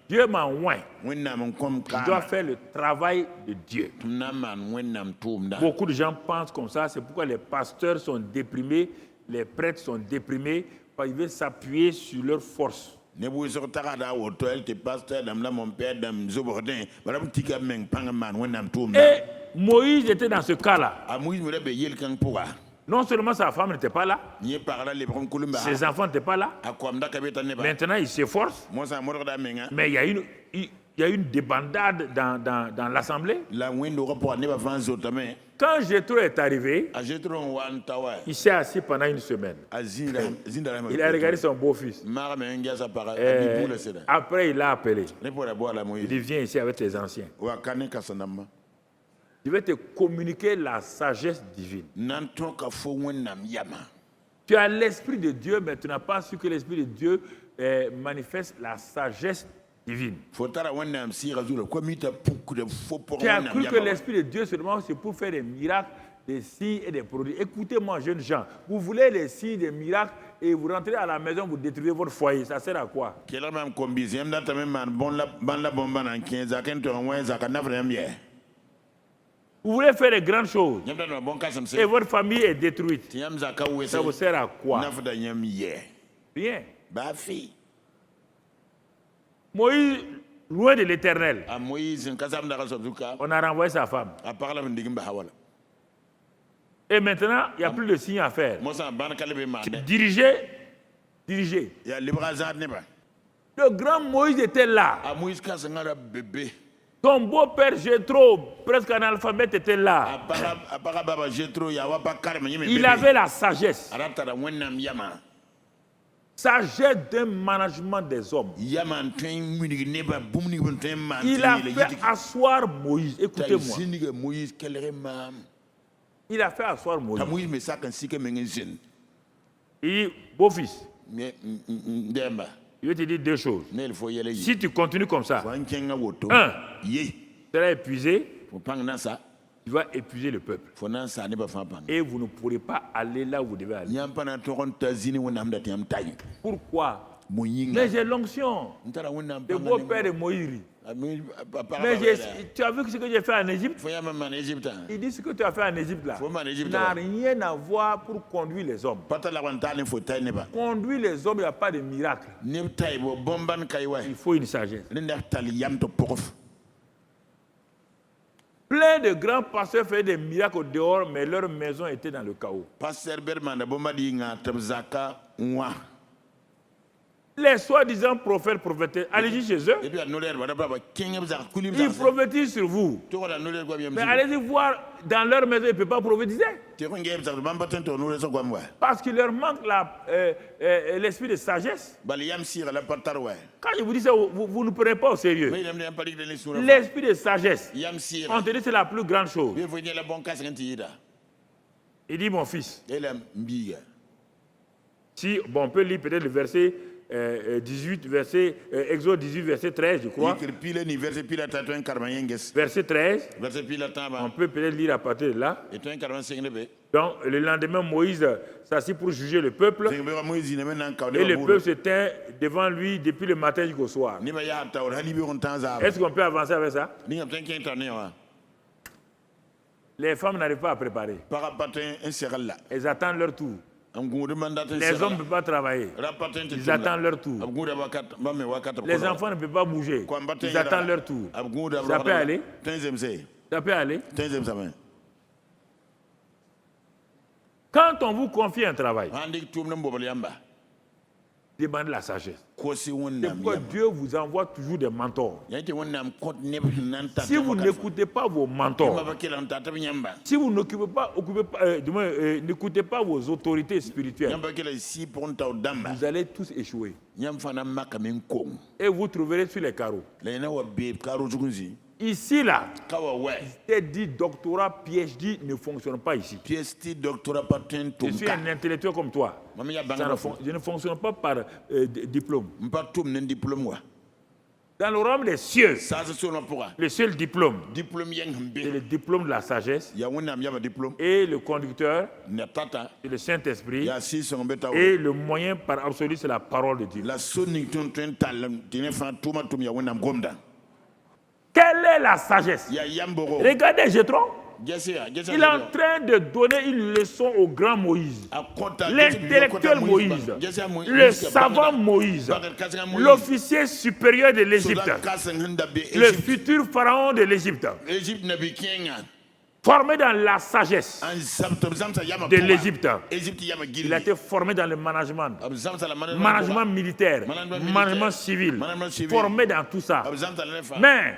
Dieu m'a oint. Je dois faire le travail de Dieu. Beaucoup de gens pensent comme ça, c'est pourquoi les pasteurs sont déprimés, les prêtres sont déprimés, parce qu'ils veulent s'appuyer sur leur force. Et Moïse était dans ce cas-là. Non seulement sa femme n'était pas là, ses enfants n'étaient pas là. Maintenant, il s'efforce. Mais il y a une débandade dans l'assemblée. Quand Jéthro est arrivé, il s'est assis pendant une semaine. Il a regardé son beau-fils. Après, il l'a appelé. Il dit, viens ici avec tes anciens. Je vais te communiquer la sagesse divine. Tu as l'Esprit de Dieu, mais tu n'as pas su que l'Esprit de Dieu manifeste la sagesse divine. Tu as cru que l'Esprit de Dieu seulement c'est pour faire des miracles, des signes et des produits. Écoutez-moi, jeunes gens, vous voulez les signes, des miracles et vous rentrez à la maison, vous détruisez votre foyer. Ça sert à quoi? Vous voulez faire de grandes choses et votre famille est détruite. Ça vous sert à quoi? Rien. Moïse, loin de l'Éternel, on a renvoyé sa femme. Et maintenant, il n'y a plus de signes à faire. Diriger. Le grand Moïse était là. Ton beau-père Jéthro, presque analphabète, était là. Il avait la sagesse. Sagesse d'un management des hommes. Il a fait asseoir Moïse. Écoutez-moi. Il a fait asseoir Moïse. Il dit, beau-fils, je vais te dire deux choses. Si tu continues comme ça, un, tu seras épuisé, tu vas épuiser le peuple. Et vous ne pourrez pas aller là où vous devez aller. Pourquoi? Mais j'ai l'onction. Le beau-père de Moïse. Mais tu as vu ce que j'ai fait en Égypte? Il dit ce que tu as fait en Égypte là n'a rien à voir pour conduire les hommes. Conduire les hommes, il n'y a pas de miracle. Il faut une sagesse. Plein de grands pasteurs faisaient des miracles au dehors, mais leur maison était dans le chaos. Les soi-disant prophètes prophétisent, allez-y chez eux. Ils prophétisent sur vous. Mais allez-y voir, dans leur maison, ils ne peuvent pas prophétiser. Parce qu'il leur manque l'esprit de sagesse. Quand je vous dis ça, vous ne prenez pas au sérieux. L'esprit de sagesse, on te dit c'est la plus grande chose. Il dit, mon fils, si, bon, on peut lire peut-être le verset 18, Exode 18, verset 13, je crois. Verset 13, on peut peut-être lire à partir de là. Donc, le lendemain, Moïse s'assit pour juger le peuple. Et le peuple se tint devant lui depuis le matin jusqu'au soir. Est-ce qu'on peut avancer avec ça? Les femmes n'arrivent pas à préparer. Elles attendent leur tour. Les hommes ne peuvent pas travailler. Ils attendent leur tour. Les enfants ne peuvent pas bouger. Ils attendent leur tour. Ça peut aller? Ça peut aller? Quand on vous confie un travail, demandez la sagesse. C'est pourquoi Dieu vous envoie toujours des mentors. Si vous n'écoutez pas vos mentors, si vous n'écoutez pas vos autorités spirituelles, vous allez tous échouer. Et vous trouverez sur les carreaux. Ici, là, c'est dit doctorat, PhD ne fonctionne pas ici. Je suis un intellectuel comme toi. Je ne fonctionne pas par diplôme. Dans le royaume des cieux, le seul diplôme, c'est le diplôme de la sagesse. Et le conducteur, c'est le Saint-Esprit. Et le moyen par absolu, c'est la parole de Dieu. Quelle est la sagesse? Regardez Jéthro. Il est en train de donner une leçon au grand Moïse, l'intellectuel Moïse, le savant Moïse, l'officier supérieur de l'Égypte, le futur pharaon de l'Égypte, formé dans la sagesse de l'Égypte. Il a été formé dans le management militaire, management civil, formé dans tout ça. Mais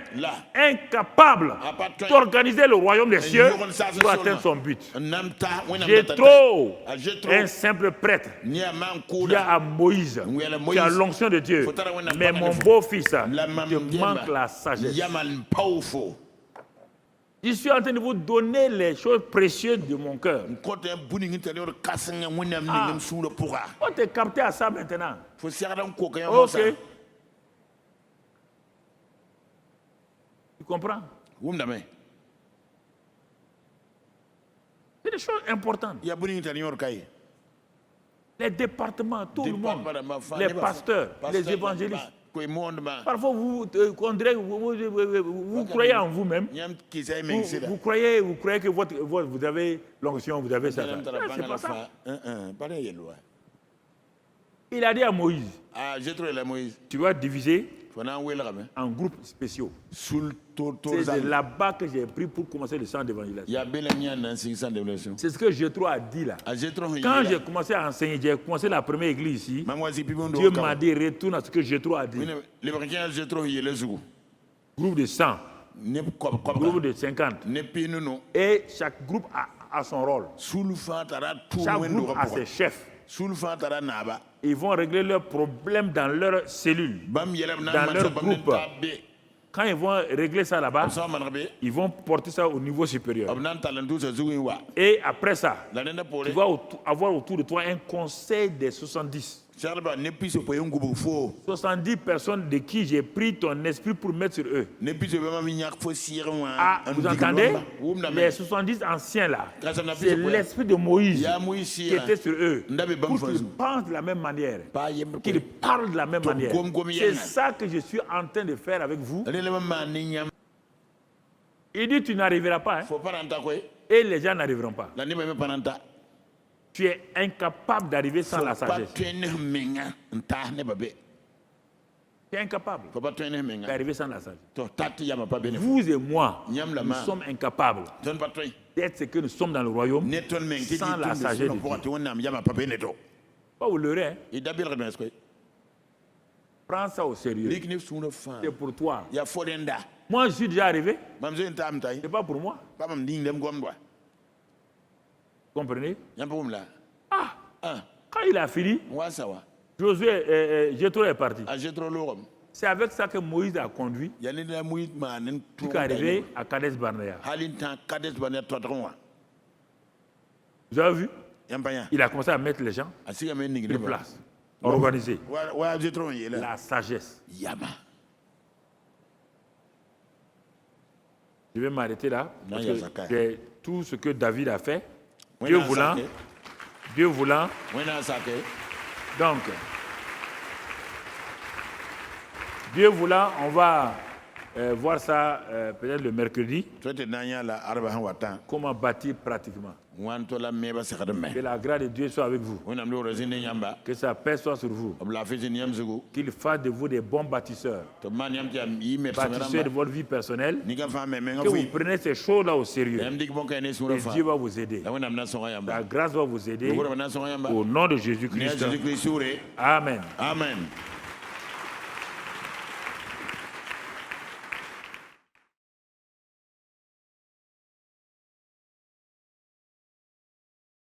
incapable d'organiser le royaume des cieux pour atteindre son but. Jéthro, un simple prêtre, qui a à Moïse, qui a l'onction de Dieu. Mais mon beau-fils, il manque la sagesse. Je suis en train de vous donner les choses précieuses de mon cœur. On t'est capté à ça maintenant. Ok. Tu comprends? C'est des choses importantes. Les départements, tout le monde, les pasteurs, les évangélistes. Parfois, vous croyez en vous-même. Vous croyez que vous avez l'onction, vous avez ça. C'est pas ça. Il a dit à Moïse, tu vas diviser en groupes spéciaux. C'est de là-bas que j'ai pris pour commencer le centre d'évangélisation. C'est ce que Jéthro a dit là. Quand j'ai commencé à enseigner, j'ai commencé la première église ici. Dieu m'a dit, retourne à ce que Jéthro a dit. Groupe de 100, groupe de 50. Et chaque groupe a son rôle. Chaque groupe a ses chefs. Ils vont régler leurs problèmes dans leur cellule, dans leur groupe. Quand ils vont régler ça là-bas, ils vont porter ça au niveau supérieur. Et après ça, tu vas avoir autour de toi un conseil des 70. 70 personnes de qui j'ai pris ton esprit pour mettre sur eux. Ah, vous entendez? Les 70 anciens là, c'est l'esprit de Moïse qui était sur eux. Pour qu'ils pensent de la même manière, qu'ils parlent de la même manière. C'est ça que je suis en train de faire avec vous. Il dit tu n'arriveras pas. Hein? Et les gens n'arriveront pas. Tu es incapable d'arriver sans la sagesse. Tu es incapable d'arriver sans la sagesse. Vous et moi, nous sommes incapables d'être ce que nous sommes dans le royaume sans la sagesse de Dieu. Pas vous leurrer. Hein? Prends ça au sérieux. C'est pour toi. Moi, je suis déjà arrivé. Ce n'est pas pour moi. Comprenez? Ah, quand il a fini, Josué, Jétro est parti. C'est avec ça que Moïse a conduit jusqu'à arriver à Kades Barnea. Vous avez vu? Il a commencé à mettre les gens de place, organiser la sagesse. Je vais m'arrêter là, parce que c'est tout ce que David a fait. Dieu voulant. Donc, Dieu voulant, on va voir ça peut-être le mercredi. Comment bâtir pratiquement. Que la grâce de Dieu soit avec vous. Que sa paix soit sur vous. Qu'il fasse de vous des bons bâtisseurs. Bâtisseurs de votre vie personnelle. Que vous prenez ces choses-là au sérieux. Et Dieu va vous aider. La grâce va vous aider. Au nom de Jésus-Christ. Amen. Amen.